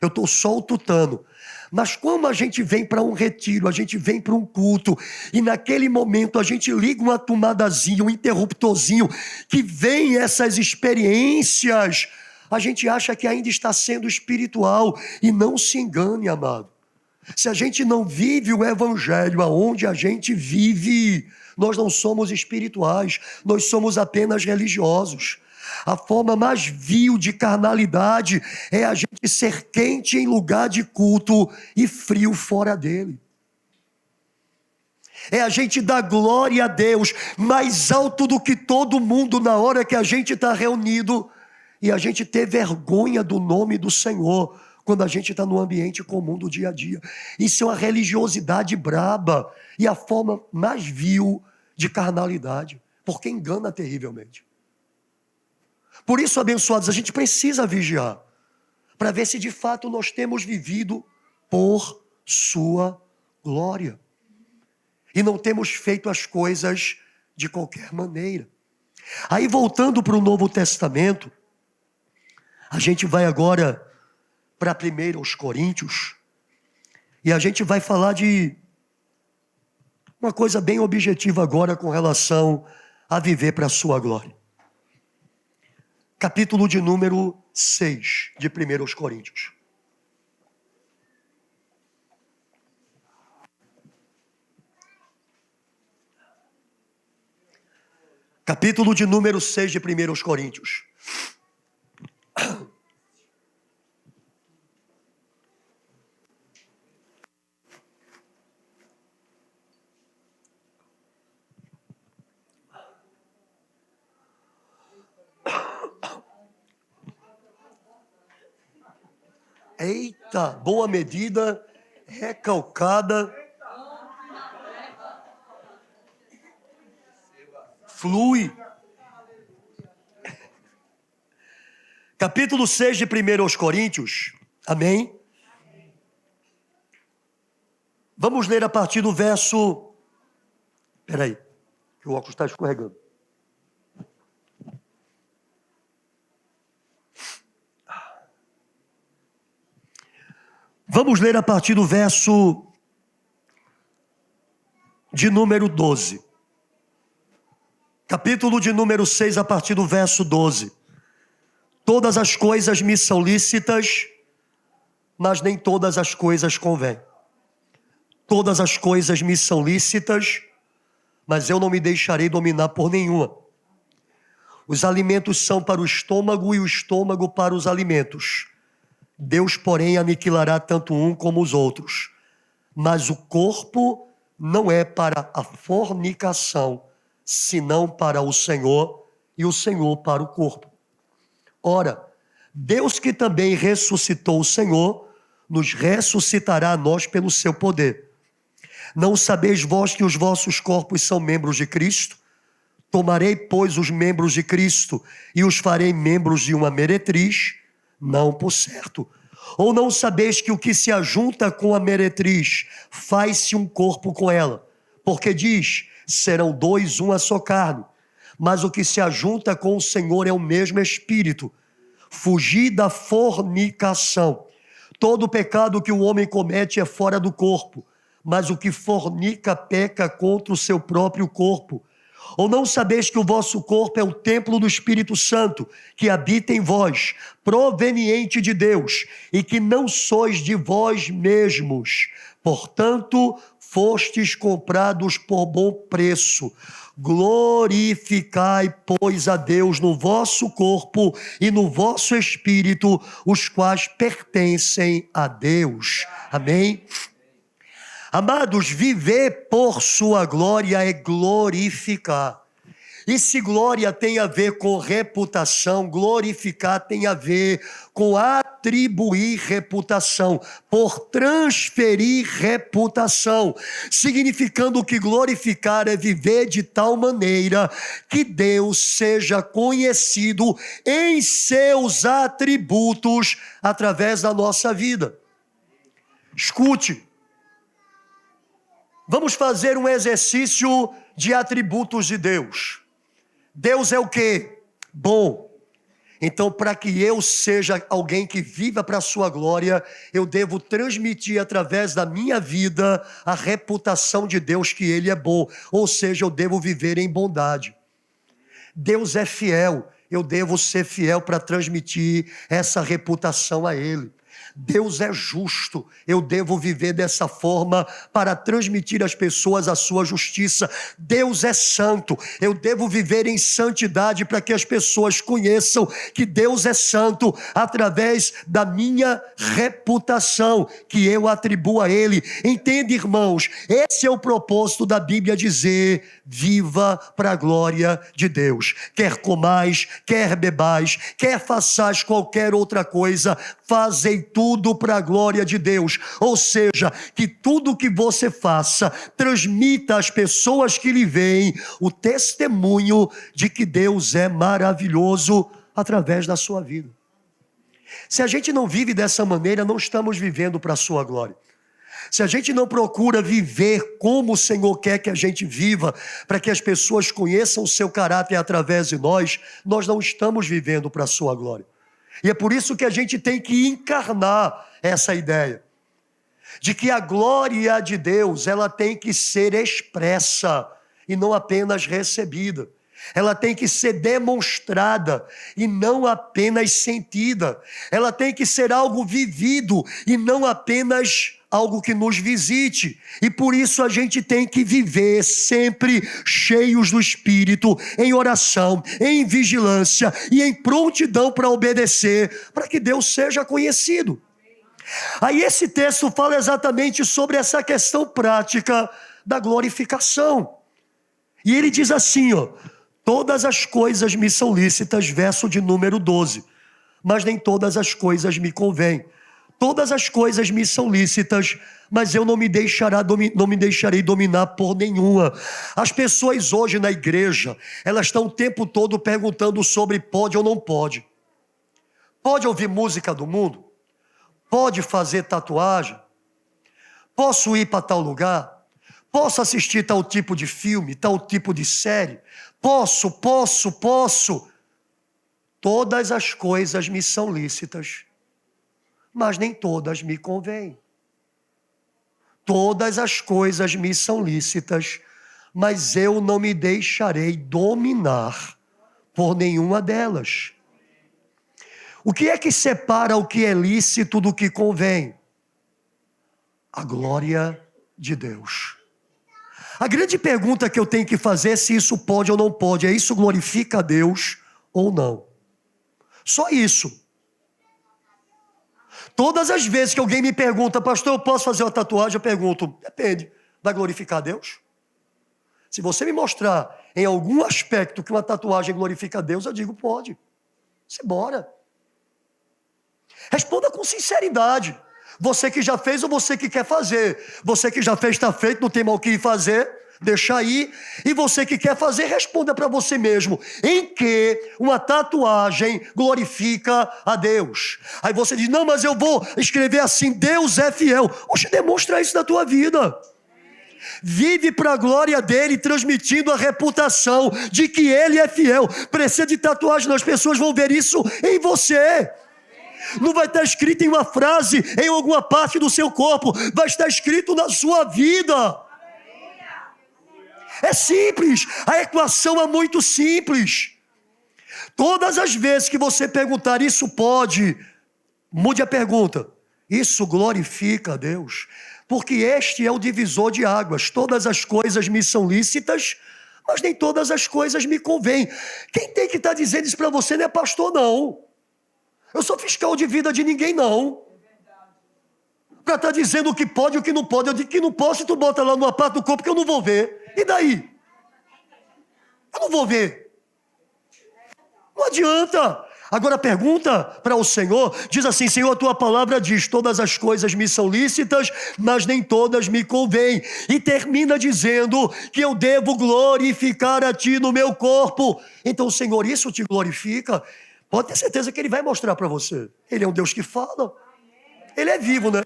eu estou só o tutano. Mas como a gente vem para um retiro, a gente vem para um culto, e naquele momento a gente liga uma tomadazinha, um interruptorzinho, que vem essas experiências, a gente acha que ainda está sendo espiritual. E não se engane, amado. Se a gente não vive o evangelho aonde a gente vive, nós não somos espirituais, nós somos apenas religiosos. A forma mais vil de carnalidade é a gente ser quente em lugar de culto e frio fora dele. É a gente dar glória a Deus mais alto do que todo mundo na hora que a gente está reunido e a gente ter vergonha do nome do Senhor quando a gente está no ambiente comum do dia a dia. Isso é uma religiosidade braba e a forma mais vil de carnalidade, porque engana terrivelmente. Por isso, abençoados, a gente precisa vigiar para ver se de fato nós temos vivido por sua glória. E não temos feito as coisas de qualquer maneira. Aí, voltando para o Novo Testamento, a gente vai agora para 1 Coríntios, e a gente vai falar de uma coisa bem objetiva agora com relação a viver para a sua glória. Capítulo de número 6 de 1 Coríntios. Capítulo de número 6 de 1 Coríntios. Eita, boa medida, recalcada, flui. Capítulo 6 de 1 Coríntios, amém? Vamos ler a partir do verso... Espera aí, que o óculos está escorregando. Vamos ler a partir do verso de número 12. Capítulo de número 6, a partir do verso 12. Todas as coisas me são lícitas, mas nem todas as coisas convêm. Todas as coisas me são lícitas, mas eu não me deixarei dominar por nenhuma. Os alimentos são para o estômago e o estômago para os alimentos. Deus, porém, aniquilará tanto um como os outros. Mas o corpo não é para a fornicação, senão para o Senhor, e o Senhor para o corpo. Ora, Deus que também ressuscitou o Senhor, nos ressuscitará a nós pelo seu poder. Não sabeis vós que os vossos corpos são membros de Cristo? Tomarei, pois, os membros de Cristo e os farei membros de uma meretriz? Não, por certo. Ou não sabeis que o que se ajunta com a meretriz faz-se um corpo com ela? Porque diz, serão dois, uma só carne. Mas o que se ajunta com o Senhor é o mesmo Espírito. Fugir da fornicação. Todo pecado que o homem comete é fora do corpo, mas o que fornica peca contra o seu próprio corpo. Ou não sabeis que o vosso corpo é o templo do Espírito Santo, que habita em vós, proveniente de Deus, e que não sois de vós mesmos. Portanto, fostes comprados por bom preço. Glorificai, pois, a Deus no vosso corpo e no vosso espírito, os quais pertencem a Deus. Amém? Amados, viver por sua glória é glorificar. E se glória tem a ver com reputação, glorificar tem a ver com atribuir reputação, por transferir reputação, significando que glorificar é viver de tal maneira que Deus seja conhecido em seus atributos através da nossa vida. Escute. Vamos fazer um exercício de atributos de Deus. Deus é o quê? Bom. Então, para que eu seja alguém que viva para a sua glória, eu devo transmitir através da minha vida a reputação de Deus que Ele é bom. Ou seja, eu devo viver em bondade. Deus é fiel. Eu devo ser fiel para transmitir essa reputação a Ele. Deus é justo, eu devo viver dessa forma para transmitir às pessoas a sua justiça. Deus é santo, eu devo viver em santidade para que as pessoas conheçam que Deus é santo através da minha reputação que eu atribuo a Ele. Entende, irmãos? Esse é o propósito da Bíblia dizer: viva para a glória de Deus. Quer comais, quer bebais, quer façais qualquer outra coisa, fazei tudo para a glória de Deus. Ou seja, que tudo que você faça transmita às pessoas que lhe veem o testemunho de que Deus é maravilhoso através da sua vida. Se a gente não vive dessa maneira, não estamos vivendo para a sua glória. Se a gente não procura viver como o Senhor quer que a gente viva, para que as pessoas conheçam o seu caráter através de nós não estamos vivendo para a sua glória. E é por isso que a gente tem que encarnar essa ideia de que a glória de Deus, ela tem que ser expressa e não apenas recebida. Ela tem que ser demonstrada e não apenas sentida. Ela tem que ser algo vivido e não apenas algo que nos visite. E por isso a gente tem que viver sempre cheios do Espírito, em oração, em vigilância e em prontidão para obedecer, para que Deus seja conhecido. Aí esse texto fala exatamente sobre essa questão prática da glorificação. E ele diz assim, todas as coisas me são lícitas, verso de número 12, mas nem todas as coisas me convêm. Todas as coisas me são lícitas, mas eu não me deixarei dominar por nenhuma. As pessoas hoje na igreja, elas estão o tempo todo perguntando sobre pode ou não pode. Pode ouvir música do mundo? Pode fazer tatuagem? Posso ir para tal lugar? Posso assistir tal tipo de filme, tal tipo de série? Posso. Todas as coisas me são lícitas, mas nem todas me convêm. Todas as coisas me são lícitas, mas eu não me deixarei dominar por nenhuma delas. O que é que separa o que é lícito do que convém? A glória de Deus. A grande pergunta que eu tenho que fazer é se isso pode ou não pode. É isso glorifica a Deus ou não? Só isso. Todas as vezes que alguém me pergunta, pastor, eu posso fazer uma tatuagem? Eu pergunto, depende. Vai glorificar a Deus? Se você me mostrar em algum aspecto que uma tatuagem glorifica a Deus, eu digo, pode. Bora. Responda com sinceridade. Você que já fez ou você que quer fazer? Você que já fez, está feito, não tem mal o que fazer, deixa aí. E você que quer fazer, responda para você mesmo. Em que uma tatuagem glorifica a Deus? Aí você diz, não, mas eu vou escrever assim, Deus é fiel. Oxe, demonstra isso na tua vida. Vive para a glória dele, transmitindo a reputação de que ele é fiel. Precisa de tatuagem, não, as pessoas vão ver isso em você. Não vai estar escrito em uma frase, em alguma parte do seu corpo, vai estar escrito na sua vida. É simples, a equação é muito simples. Todas as vezes que você perguntar, isso pode, mude a pergunta, isso glorifica a Deus? Porque este é o divisor de águas. Todas as coisas me são lícitas, mas nem todas as coisas me convêm. Quem tem que estar dizendo isso para você não é pastor, não. Eu sou fiscal de vida de ninguém, não. Para estar dizendo o que pode e o que não pode. Eu digo que não posso e tu bota lá numa parte do corpo que eu não vou ver. E daí? Eu não vou ver. Não adianta. Agora pergunta para o Senhor, diz assim, Senhor, a tua palavra diz, todas as coisas me são lícitas, mas nem todas me convêm. E termina dizendo que eu devo glorificar a ti no meu corpo. Então, Senhor, isso te glorifica? Pode ter certeza que ele vai mostrar para você. Ele é um Deus que fala. Ele é vivo, né?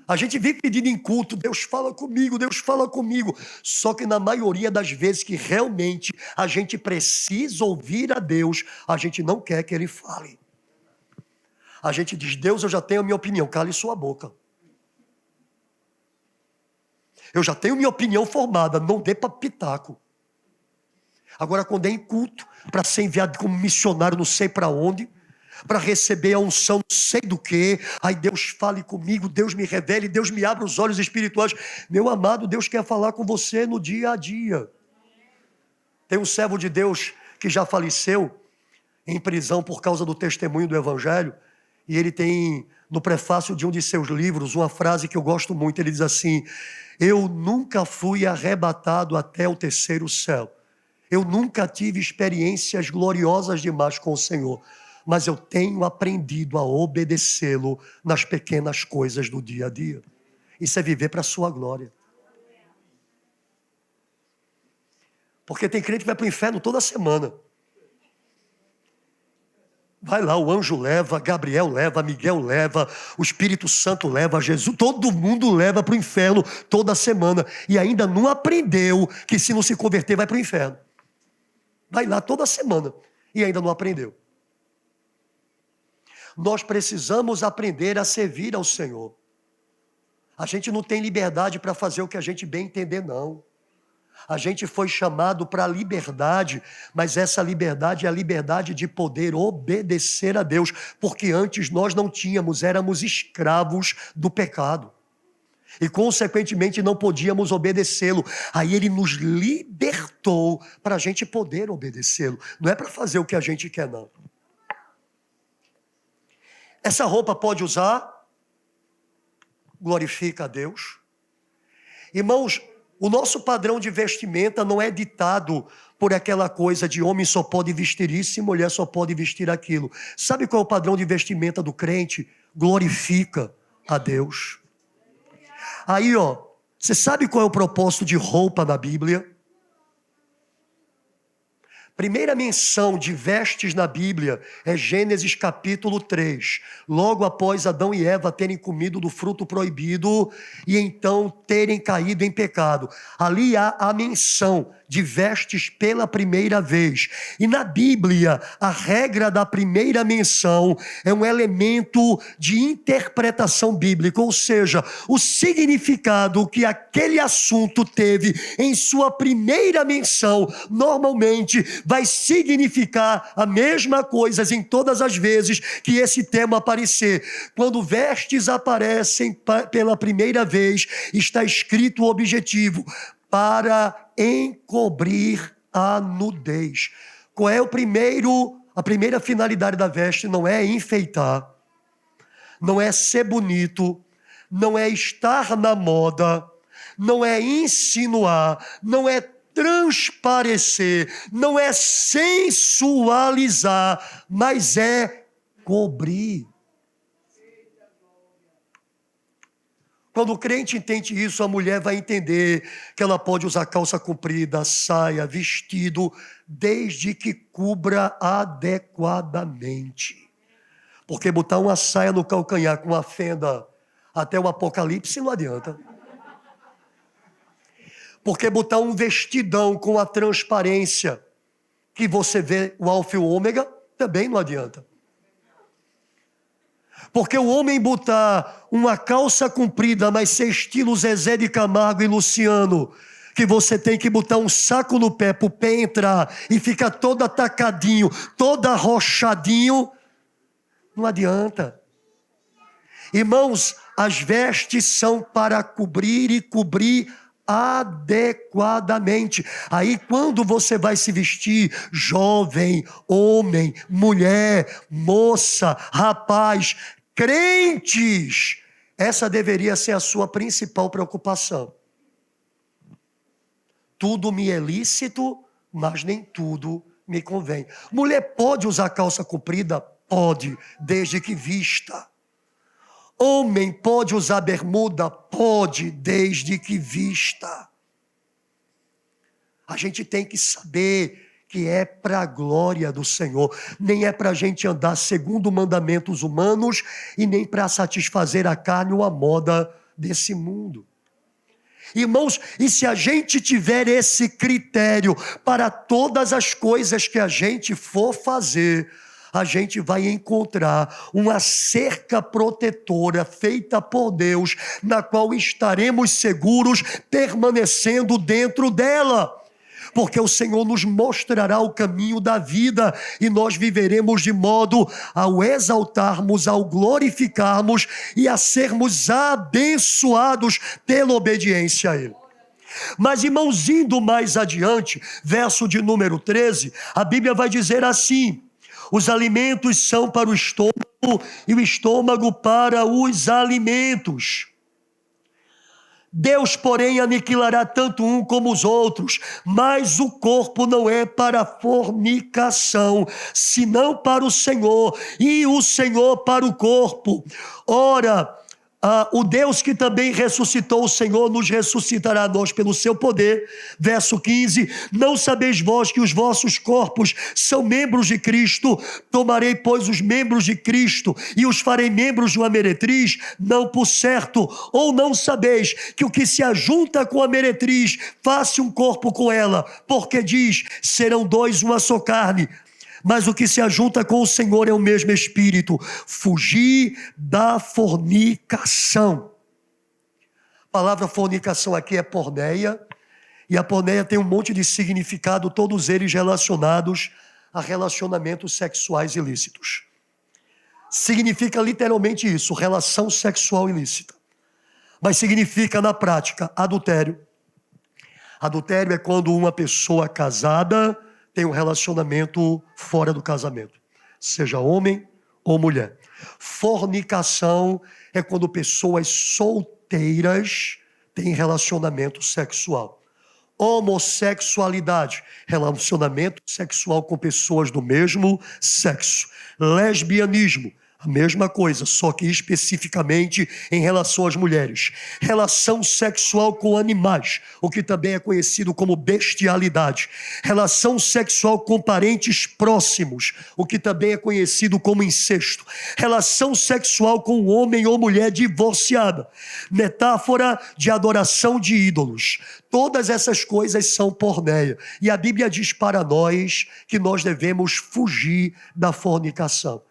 A gente vive pedindo em culto, Deus fala comigo, Deus fala comigo. Só que na maioria das vezes que realmente a gente precisa ouvir a Deus, a gente não quer que Ele fale. A gente diz, Deus, eu já tenho a minha opinião, cale sua boca. Eu já tenho minha opinião formada, não dê para pitaco. Agora, quando é em culto, para ser enviado como missionário não sei para onde, para receber a unção, não sei do que. Aí Deus fale comigo, Deus me revele, Deus me abra os olhos espirituais. Meu amado, Deus quer falar com você no dia a dia. Tem um servo de Deus que já faleceu em prisão por causa do testemunho do Evangelho, e ele tem no prefácio de um de seus livros uma frase que eu gosto muito. Ele diz assim: eu nunca fui arrebatado até o terceiro céu, eu nunca tive experiências gloriosas demais com o Senhor, mas eu tenho aprendido a obedecê-lo nas pequenas coisas do dia a dia. Isso é viver para a sua glória. Porque tem crente que vai para o inferno toda semana. Vai lá, o anjo leva, Gabriel leva, Miguel leva, o Espírito Santo leva, Jesus, todo mundo leva para o inferno toda semana. E ainda não aprendeu que se não se converter vai para o inferno. Vai lá toda semana e ainda não aprendeu. Nós precisamos aprender a servir ao Senhor. A gente não tem liberdade para fazer o que a gente bem entender, não. A gente foi chamado para a liberdade, mas essa liberdade é a liberdade de poder obedecer a Deus, porque antes nós não tínhamos, éramos escravos do pecado. E consequentemente não podíamos obedecê-lo. Aí ele nos libertou para a gente poder obedecê-lo. Não é para fazer o que a gente quer, não. Essa roupa pode usar, glorifica a Deus. Irmãos, o nosso padrão de vestimenta não é ditado por aquela coisa de homem só pode vestir isso e mulher só pode vestir aquilo. Sabe qual é o padrão de vestimenta do crente? Glorifica a Deus. Aí, você sabe qual é o propósito de roupa na Bíblia? Primeira menção de vestes na Bíblia é Gênesis capítulo 3. Logo após Adão e Eva terem comido do fruto proibido e então terem caído em pecado. Ali há a menção de vestes pela primeira vez. E na Bíblia, a regra da primeira menção é um elemento de interpretação bíblica, ou seja, o significado que aquele assunto teve em sua primeira menção, normalmente vai significar a mesma coisa em todas as vezes que esse tema aparecer. Quando vestes aparecem pela primeira vez, está escrito o objetivo: para encobrir a nudez. Qual é a primeira finalidade da veste? Não é enfeitar, não é ser bonito, não é estar na moda, não é insinuar, não é transparecer, não é sensualizar, mas é cobrir. Quando o crente entende isso, a mulher vai entender que ela pode usar calça comprida, saia, vestido, desde que cubra adequadamente. Porque botar uma saia no calcanhar com uma fenda até o Apocalipse não adianta. Porque botar um vestidão com a transparência que você vê o alfa e o ômega também não adianta. Porque o homem botar uma calça comprida, mas ser estilo Zezé de Camargo e Luciano, que você tem que botar um saco no pé para o pé entrar e ficar todo atacadinho, todo arrochadinho, não adianta. Irmãos, as vestes são para cobrir e cobrir adequadamente. Aí quando você vai se vestir, jovem, homem, mulher, moça, rapaz, crentes, essa deveria ser a sua principal preocupação. Tudo me é lícito, mas nem tudo me convém. Mulher pode usar calça comprida? Pode, desde que vista. Homem pode usar bermuda? Pode, desde que vista. A gente tem que saber que é para a glória do Senhor. Nem é para a gente andar segundo mandamentos humanos e nem para satisfazer a carne ou a moda desse mundo. Irmãos, e se a gente tiver esse critério para todas as coisas que a gente for fazer, a gente vai encontrar uma cerca protetora feita por Deus, na qual estaremos seguros permanecendo dentro dela. porque o Senhor nos mostrará o caminho da vida e nós viveremos de modo ao exaltarmos, ao glorificarmos e a sermos abençoados pela obediência a Ele. Mas, irmãos, indo mais adiante, verso de número 13, a Bíblia vai dizer assim: os alimentos são para o estômago e o estômago para os alimentos. Deus, porém, aniquilará tanto um como os outros, mas o corpo não é para a fornicação, senão para o Senhor, e o Senhor para o corpo. Ora, o Deus que também ressuscitou o Senhor nos ressuscitará a nós pelo seu poder. Verso 15: não sabeis vós que os vossos corpos são membros de Cristo? Tomarei, pois, os membros de Cristo e os farei membros de uma meretriz? Não, por certo. Ou não sabeis que o que se ajunta com a meretriz faça um corpo com ela? Porque diz: serão dois uma só carne. Mas o que se ajunta com o Senhor é o mesmo Espírito. Fugir da fornicação. A palavra fornicação aqui é porneia, e a porneia tem um monte de significado, todos eles relacionados a relacionamentos sexuais ilícitos. Significa literalmente isso, relação sexual ilícita. Mas significa na prática adultério. Adultério é quando uma pessoa casada tem um relacionamento fora do casamento, seja homem ou mulher. Fornicação é quando pessoas solteiras têm relacionamento sexual. Homossexualidade, relacionamento sexual com pessoas do mesmo sexo. Lesbianismo, a mesma coisa, só que especificamente em relação às mulheres. Relação sexual com animais, o que também é conhecido como bestialidade. Relação sexual com parentes próximos, o que também é conhecido como incesto. Relação sexual com homem ou mulher divorciada. Metáfora de adoração de ídolos. Todas essas coisas são porneia. E a Bíblia diz para nós que nós devemos fugir da fornicação.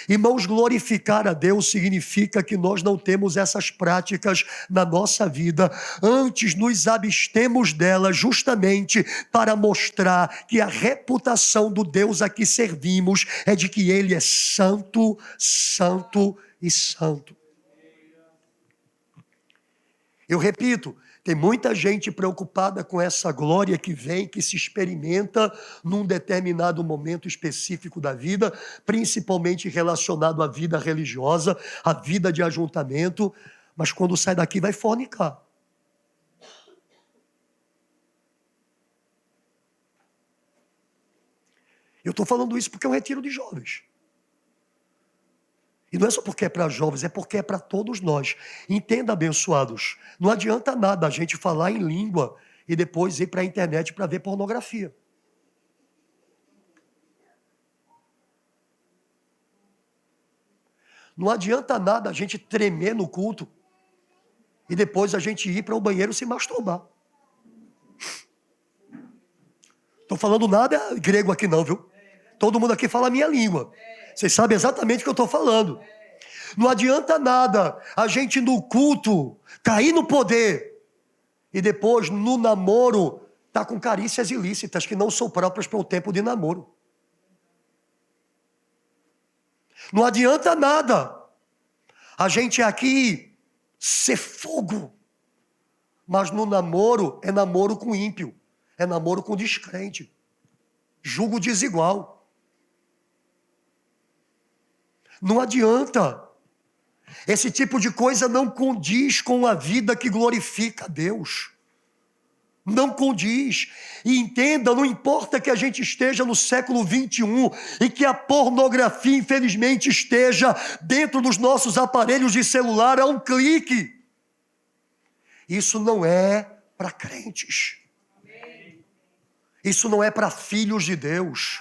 Irmãos, glorificar a Deus significa que nós não temos essas práticas na nossa vida, antes nos abstemos delas justamente para mostrar que a reputação do Deus a que servimos é de que Ele é santo, santo e santo. Eu repito, tem muita gente preocupada com essa glória que vem, que se experimenta num determinado momento específico da vida, principalmente relacionado à vida religiosa, à vida de ajuntamento, mas quando sai daqui vai fornicar. Eu estou falando isso porque é um retiro de jovens. E não é só porque é para jovens, é porque é para todos nós. Entenda, abençoados, não adianta nada a gente falar em língua e depois ir para a internet para ver pornografia. Não adianta nada a gente tremer no culto e depois a gente ir para o banheiro se masturbar. Estou falando nada grego aqui não, viu? Todo mundo aqui fala a minha língua. Vocês sabem exatamente o que eu estou falando. Não adianta nada a gente no culto cair no poder e depois no namoro tá com carícias ilícitas que não são próprias para o tempo de namoro. Não adianta nada a gente aqui ser fogo, mas no namoro é namoro com ímpio, é namoro com descrente, julgo desigual. Não adianta. Esse tipo de coisa não condiz com a vida que glorifica a Deus. Não condiz. E entenda, não importa que a gente esteja no século 21 e que a pornografia, infelizmente, esteja dentro dos nossos aparelhos de celular a um clique. Isso não é para crentes. Isso não é para filhos de Deus.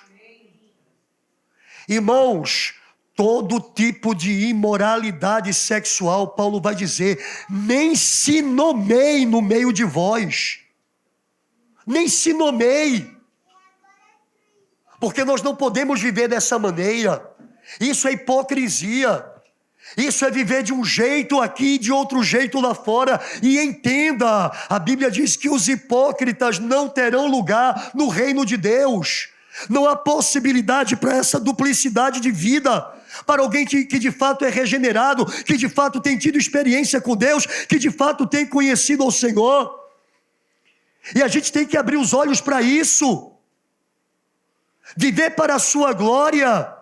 Irmãos, todo tipo de imoralidade sexual, Paulo vai dizer, nem se nomeie no meio de vós. Nem se nomeie. Porque nós não podemos viver dessa maneira. Isso é hipocrisia. Isso é viver de um jeito aqui e de outro jeito lá fora. E entenda, a Bíblia diz que os hipócritas não terão lugar no reino de Deus. Não há possibilidade para essa duplicidade de vida. Para alguém que de fato é regenerado, que de fato tem tido experiência com Deus, que de fato tem conhecido ao Senhor. E a gente tem que abrir os olhos para isso. Viver para a sua glória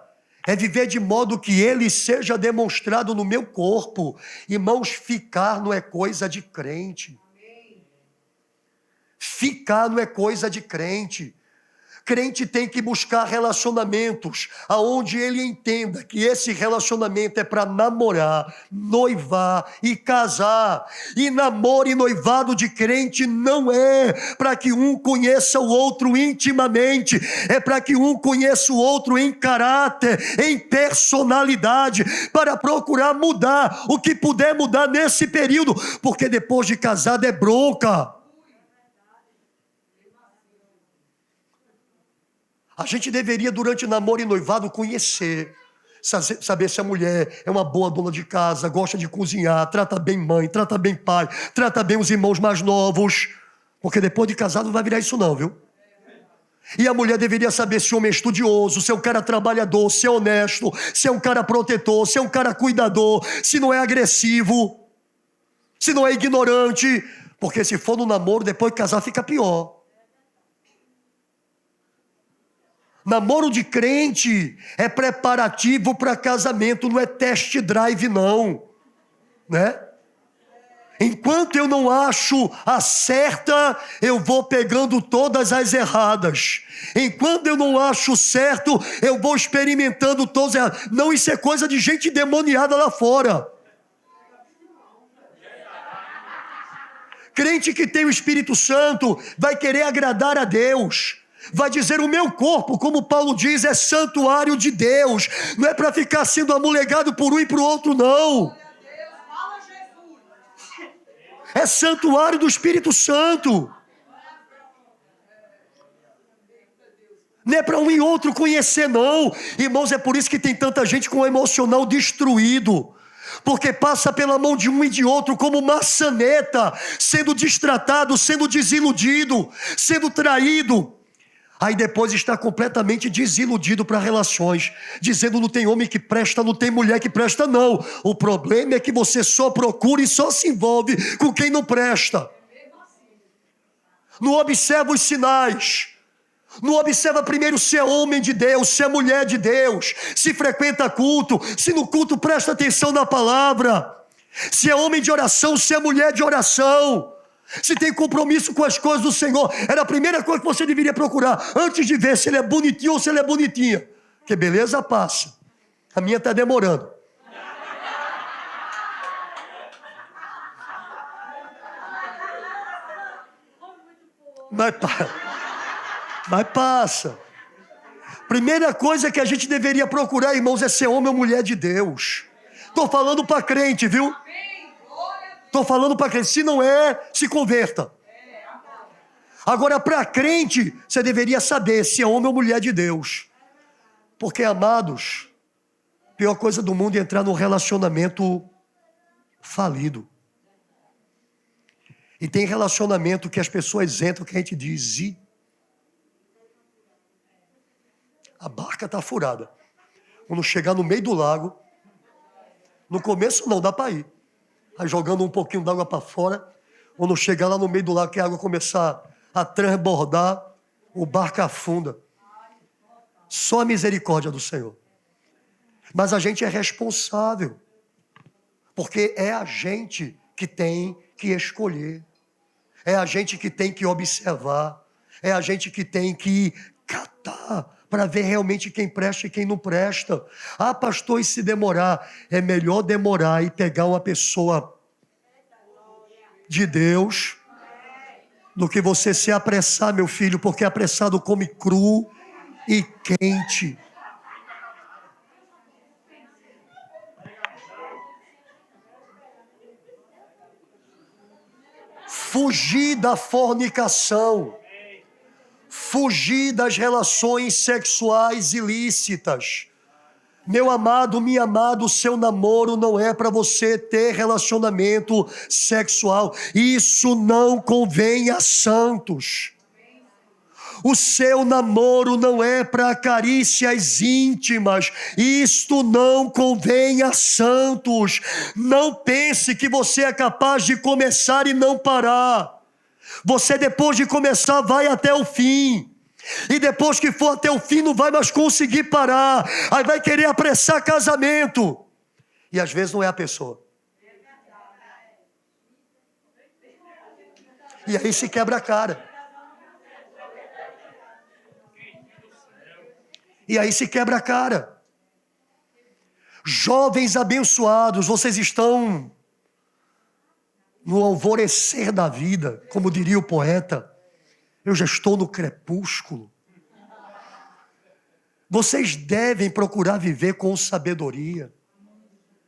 é viver de modo que Ele seja demonstrado no meu corpo. Irmãos, ficar não é coisa de crente. Ficar não é coisa de crente. Crente tem que buscar relacionamentos aonde ele entenda que esse relacionamento é para namorar, noivar e casar. E namoro e noivado de crente não é para que um conheça o outro intimamente, é para que um conheça o outro em caráter, em personalidade, para procurar mudar o que puder mudar nesse período, porque depois de casado é bronca. A gente deveria, durante namoro e noivado, conhecer, saber se a mulher é uma boa dona de casa, gosta de cozinhar, trata bem mãe, trata bem pai, trata bem os irmãos mais novos, porque depois de casado não vai virar isso não, viu? E a mulher deveria saber se o homem é estudioso, se é um cara trabalhador, se é honesto, se é um cara protetor, se é um cara cuidador, se não é agressivo, se não é ignorante, porque se for no namoro, depois de casar fica pior. Namoro de crente é preparativo para casamento, não é test drive não, né? Enquanto eu não acho a certa, eu vou pegando todas as erradas. Enquanto eu não acho certo, eu vou experimentando todas as erradas. Não, isso é coisa de gente endemoniada lá fora. Crente que tem o Espírito Santo vai querer agradar a Deus. Vai dizer, o meu corpo, como Paulo diz, é santuário de Deus. Não é para ficar sendo amulegado por um e para o outro, não. É santuário do Espírito Santo. Não é para um e outro conhecer, não. Irmãos, é por isso que tem tanta gente com o emocional destruído. Porque passa pela mão de um e de outro como maçaneta, sendo destratado, sendo desiludido, sendo traído. Aí depois está completamente desiludido para relações, dizendo não tem homem que presta, não tem mulher que presta, não. O problema é que você só procura e só se envolve com quem não presta. Não observa os sinais. Não observa primeiro se é homem de Deus, se é mulher de Deus, se frequenta culto, se no culto presta atenção na palavra, se é homem de oração, se é mulher de oração. Se tem compromisso com as coisas do Senhor, era a primeira coisa que você deveria procurar, antes de ver se ele é bonitinho ou se ele é bonitinha. Porque beleza passa. A minha está demorando. Mas passa. Primeira coisa que a gente deveria procurar, irmãos, é ser homem ou mulher de Deus. Estou falando para crente, viu? Estou falando para crente, se não é, se converta. Agora, para crente, você deveria saber se é homem ou mulher de Deus. Porque, amados, a pior coisa do mundo é entrar num relacionamento falido. E tem relacionamento que as pessoas entram que a gente diz, e a barca está furada. Quando chegar no meio do lago, no começo não, dá para ir. Aí jogando um pouquinho d'água para fora, quando chegar lá no meio do lago, que a água começar a transbordar, o barco afunda. Só a misericórdia do Senhor. Mas a gente é responsável, porque é a gente que tem que escolher, é a gente que tem que observar, é a gente que tem que catar, para ver realmente quem presta e quem não presta. Ah, pastor, e se demorar? É melhor demorar e pegar uma pessoa de Deus do que você se apressar, meu filho, porque apressado come cru e quente. Fugir da fornicação. Fugir das relações sexuais ilícitas. Meu amado, minha amada, o seu namoro não é para você ter relacionamento sexual. Isso não convém a santos. O seu namoro não é para carícias íntimas. Isto não convém a santos. Não pense que você é capaz de começar e não parar. Você, depois de começar, vai até o fim. E depois que for até o fim, não vai mais conseguir parar. Aí vai querer apressar casamento. E às vezes não é a pessoa. E aí se quebra a cara. E aí se quebra a cara. Jovens abençoados, vocês estão no alvorecer da vida, como diria o poeta. Eu já estou no crepúsculo. Vocês devem procurar viver com sabedoria.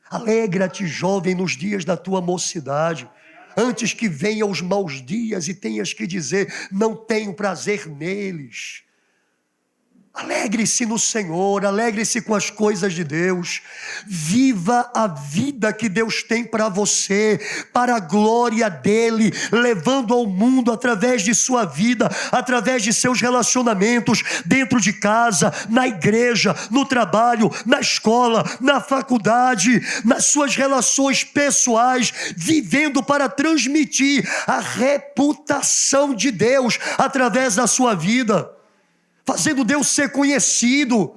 Alegra-te, jovem, nos dias da tua mocidade, antes que venham os maus dias e tenhas que dizer, não tenho prazer neles. Alegre-se no Senhor, alegre-se com as coisas de Deus. Viva a vida que Deus tem para você, para a glória dEle, levando ao mundo através de sua vida, através de seus relacionamentos, dentro de casa, na igreja, no trabalho, na escola, na faculdade, nas suas relações pessoais, vivendo para transmitir a reputação de Deus através da sua vida. Fazendo Deus ser conhecido,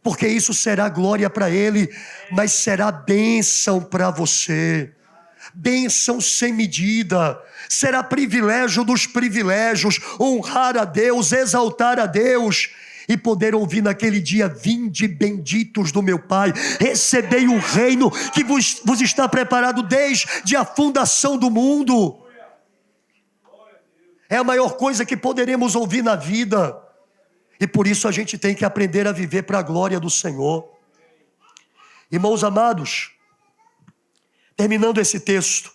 porque isso será glória para Ele, mas será bênção para você, bênção sem medida, será privilégio dos privilégios, honrar a Deus, exaltar a Deus, e poder ouvir naquele dia, vinde benditos do meu Pai, recebei o reino que vos está preparado desde a fundação do mundo. É a maior coisa que poderemos ouvir na vida. E por isso a gente tem que aprender a viver para a glória do Senhor. Irmãos amados, terminando esse texto,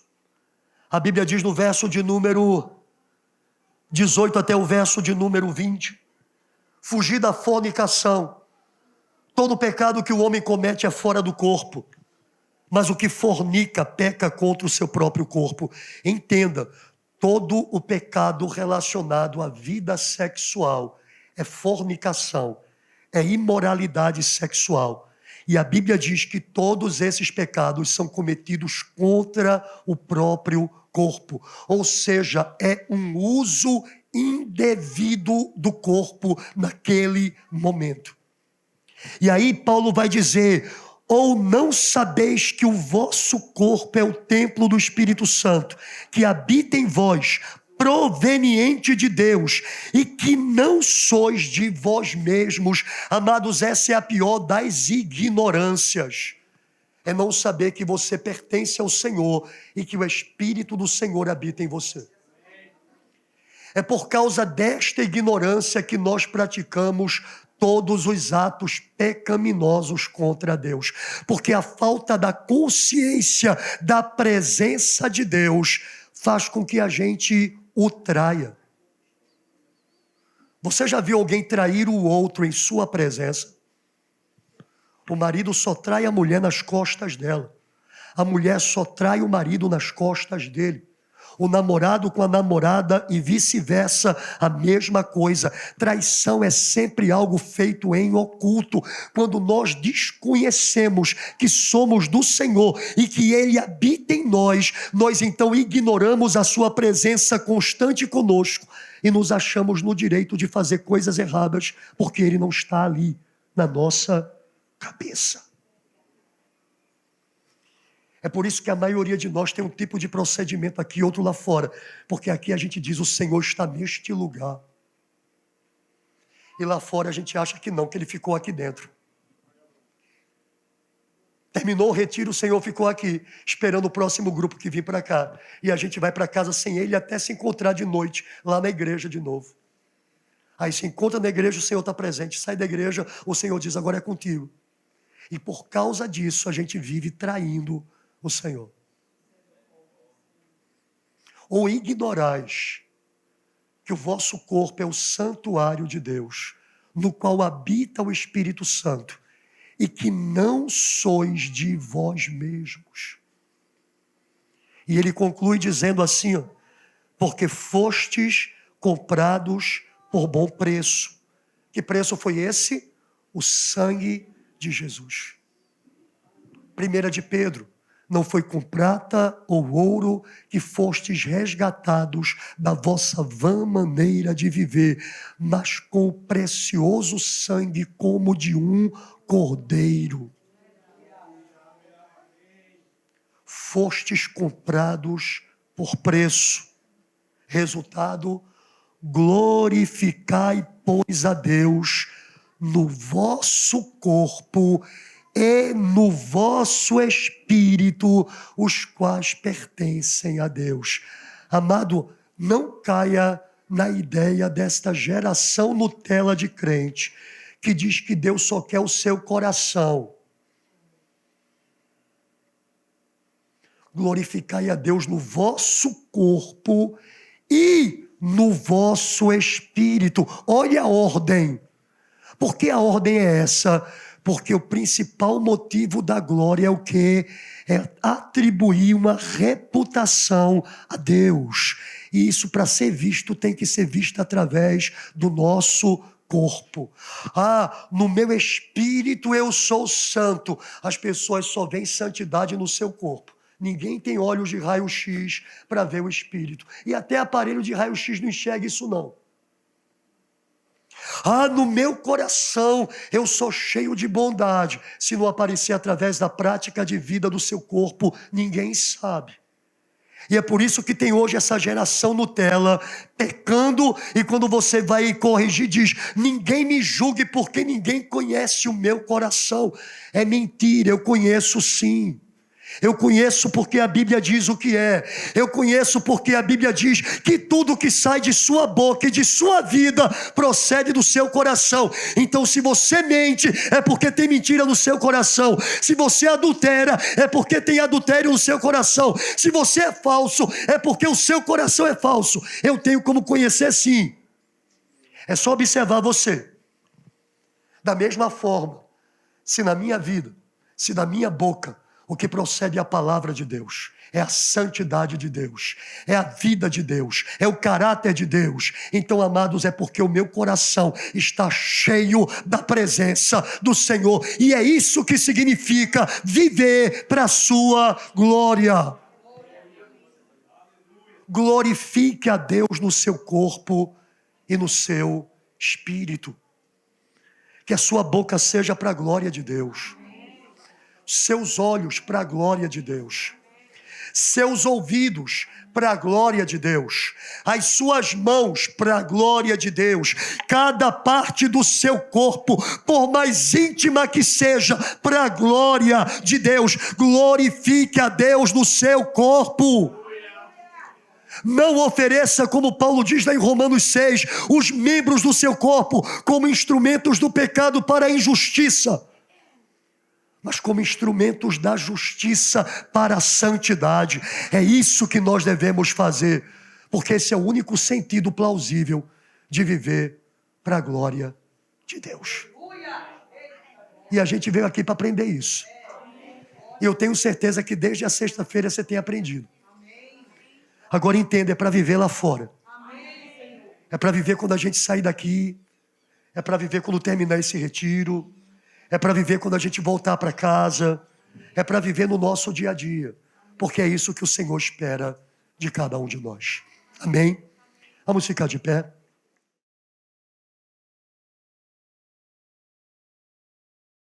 a Bíblia diz no verso de número 18 até o verso de número 20, fugir da fornicação. Todo pecado que o homem comete é fora do corpo, mas o que fornica peca contra o seu próprio corpo. Entenda, todo o pecado relacionado à vida sexual é fornicação, é imoralidade sexual. E a Bíblia diz que todos esses pecados são cometidos contra o próprio corpo. Ou seja, é um uso indevido do corpo naquele momento. E aí Paulo vai dizer, ou não sabeis que o vosso corpo é o templo do Espírito Santo, que habita em vós, proveniente de Deus, e que não sois de vós mesmos. Amados, essa é a pior das ignorâncias. É não saber que você pertence ao Senhor e que o Espírito do Senhor habita em você. É por causa desta ignorância que nós praticamos todos os atos pecaminosos contra Deus. Porque a falta da consciência da presença de Deus faz com que a gente o traia. Você já viu alguém trair o outro em sua presença? O marido só trai a mulher nas costas dela. A mulher só trai o marido nas costas dele. O namorado com a namorada e vice-versa, a mesma coisa. Traição é sempre algo feito em oculto. Quando nós desconhecemos que somos do Senhor e que Ele habita em nós, nós então ignoramos a sua presença constante conosco e nos achamos no direito de fazer coisas erradas porque Ele não está ali na nossa cabeça. É por isso que a maioria de nós tem um tipo de procedimento aqui e outro lá fora. Porque aqui a gente diz, o Senhor está neste lugar. E lá fora a gente acha que não, que Ele ficou aqui dentro. Terminou o retiro, o Senhor ficou aqui, esperando o próximo grupo que vir para cá. E a gente vai para casa sem Ele até se encontrar de noite, lá na igreja de novo. Aí se encontra na igreja, o Senhor está presente. Sai da igreja, o Senhor diz, agora é contigo. E por causa disso a gente vive traindo o Senhor. Ou ignorais que o vosso corpo é o santuário de Deus, no qual habita o Espírito Santo, e que não sois de vós mesmos. E ele conclui dizendo assim, ó, porque fostes comprados por bom preço. Que preço foi esse? O sangue de Jesus. 1 de Pedro, não foi com prata ou ouro que fostes resgatados da vossa vã maneira de viver, mas com o precioso sangue como de um cordeiro. Fostes comprados por preço. Resultado, glorificai, pois, a Deus no vosso corpo e no vosso espírito, os quais pertencem a Deus. Amado, não caia na ideia desta geração Nutella de crente, que diz que Deus só quer o seu coração. Glorificai a Deus no vosso corpo e no vosso espírito. Olha a ordem. Por que a ordem é essa? Porque o principal motivo da glória é o quê? É atribuir uma reputação a Deus. E isso, para ser visto, tem que ser visto através do nosso corpo. No meu espírito eu sou santo. As pessoas só veem santidade no seu corpo. Ninguém tem olhos de raio-x para ver o espírito. E até aparelho de raio-x não enxerga isso não. No meu coração eu sou cheio de bondade. Se não aparecer através da prática de vida do seu corpo, ninguém sabe. E é por isso que tem hoje essa geração Nutella pecando, e quando você vai corrigir diz, ninguém me julgue porque ninguém conhece o meu coração. É mentira, eu conheço sim. Eu conheço porque a Bíblia diz o que é. Eu conheço porque a Bíblia diz que tudo que sai de sua boca e de sua vida procede do seu coração. Então, se você mente, é porque tem mentira no seu coração. Se você adultera, é porque tem adultério no seu coração. Se você é falso, é porque o seu coração é falso. Eu tenho como conhecer sim. É só observar você. Da mesma forma, se na minha vida, se da minha boca, o que procede é a palavra de Deus, é a santidade de Deus, é a vida de Deus, é o caráter de Deus. Então, amados, é porque o meu coração está cheio da presença do Senhor. E é isso que significa viver para a sua glória. Glorifique a Deus no seu corpo e no seu espírito. Que a sua boca seja para a glória de Deus. Seus olhos para a glória de Deus, seus ouvidos para a glória de Deus, as suas mãos para a glória de Deus, cada parte do seu corpo, por mais íntima que seja, para a glória de Deus. Glorifique a Deus no seu corpo. Não ofereça, como Paulo diz lá em Romanos 6, os membros do seu corpo como instrumentos do pecado para a injustiça, mas como instrumentos da justiça para a santidade. É isso que nós devemos fazer, porque esse é o único sentido plausível de viver para a glória de Deus. E a gente veio aqui para aprender isso. E eu tenho certeza que desde a sexta-feira você tem aprendido. Agora entenda, é para viver lá fora. É para viver quando a gente sair daqui. É para viver quando terminar esse retiro. É para viver quando a gente voltar para casa. É para viver no nosso dia a dia. Porque é isso que o Senhor espera de cada um de nós. Amém? Vamos ficar de pé.